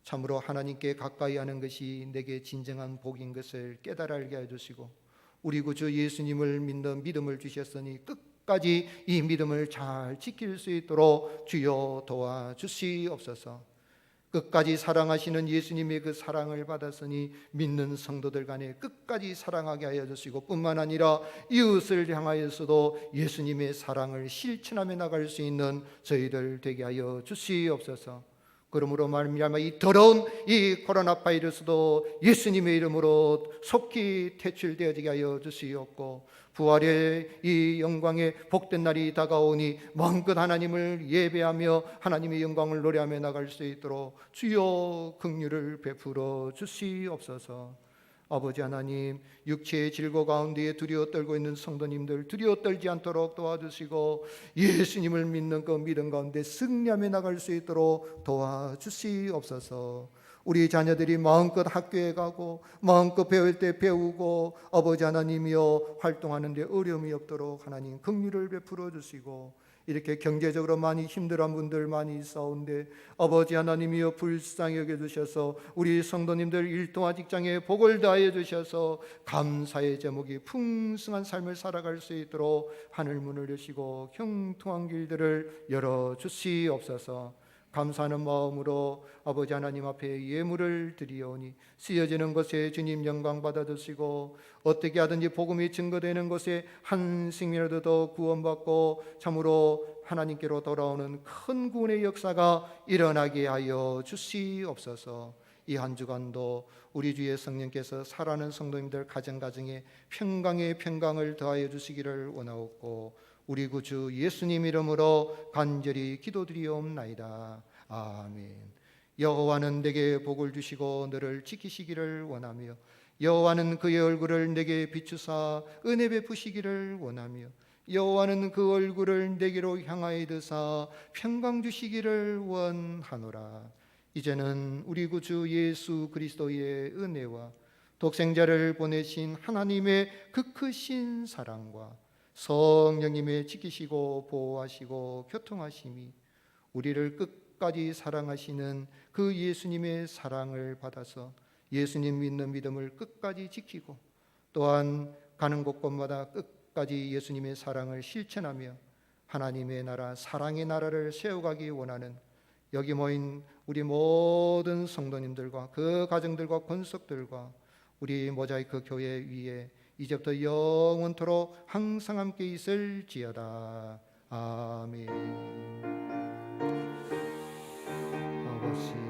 참으로 하나님께 가까이 하는 것이 내게 진정한 복인 것을 깨달아 알게 해주시고, 우리 구주 예수님을 믿는 믿음을 주셨으니 끝까지 이 믿음을 잘 지킬 수 있도록 주여 도와주시옵소서. 끝까지 사랑하시는 예수님의 그 사랑을 받았으니 믿는 성도들 간에 끝까지 사랑하게 하여 주시고, 뿐만 아니라 이웃을 향하여서도 예수님의 사랑을 실천하며 나갈 수 있는 저희들 되게 하여 주시옵소서. 그러므로 말미암아 이 더러운 이 코로나 바이러스도 예수님의 이름으로 속히 퇴출되어지게 하여 주시옵고, 부활의 이 영광의 복된 날이 다가오니 마음껏 하나님을 예배하며 하나님의 영광을 노래하며 나갈 수 있도록 주여 긍휼을 베풀어 주시옵소서. 아버지 하나님, 육체의 질고 가운데에 두려워 떨고 있는 성도님들 두려워 떨지 않도록 도와주시고, 예수님을 믿는 그 믿음 가운데 승리하며 나갈 수 있도록 도와주시옵소서. 우리 자녀들이 마음껏 학교에 가고 마음껏 배울 때 배우고, 아버지 하나님이여 활동하는 데 어려움이 없도록 하나님 긍휼을 베풀어 주시고, 이렇게 경제적으로 많이 힘들어한 분들 많이 있사온데 아버지 하나님이여 불쌍히 여겨주셔서 우리 성도님들 일터와 직장에 복을 다해 주셔서 감사의 제목이 풍성한 삶을 살아갈 수 있도록 하늘 문을 여시고 형통한 길들을 열어주시옵소서. 감사하는 마음으로 아버지 하나님 앞에 예물을 드리오니 쓰여지는 것에 주님 영광 받아주시고, 어떻게 하든지 복음이 증거되는 것에 한 생명이라도 더 구원받고 참으로 하나님께로 돌아오는 큰 구원의 역사가 일어나게 하여 주시옵소서. 이 한 주간도 우리 주의 성령께서 살아가는 성도님들 가정가정에 평강의 평강을 더하여 주시기를 원하옵고, 우리 구주 예수님 이름으로 간절히 기도드리옵나이다. 아멘. 여호와는 내게 복을 주시고 너를 지키시기를 원하며, 여호와는 그의 얼굴을 내게 비추사 은혜 베푸시기를 원하며, 여호와는 그 얼굴을 내게로 향하여 드사 평강 주시기를 원하노라. 이제는 우리 구주 예수 그리스도의 은혜와 독생자를 보내신 하나님의 그 크신 사랑과 성령님의 지키시고 보호하시고 교통하심이 우리를 끝까지 사랑하시는 그 예수님의 사랑을 받아서 예수님 믿는 믿음을 끝까지 지키고, 또한 가는 곳곳마다 끝까지 예수님의 사랑을 실천하며 하나님의 나라, 사랑의 나라를 세워가기 원하는 여기 모인 우리 모든 성도님들과 그 가정들과 권속들과 우리 모자이크 교회 위에 이제부터 영원토록 항상 함께 있을지어다. 아멘. 주시옵소서.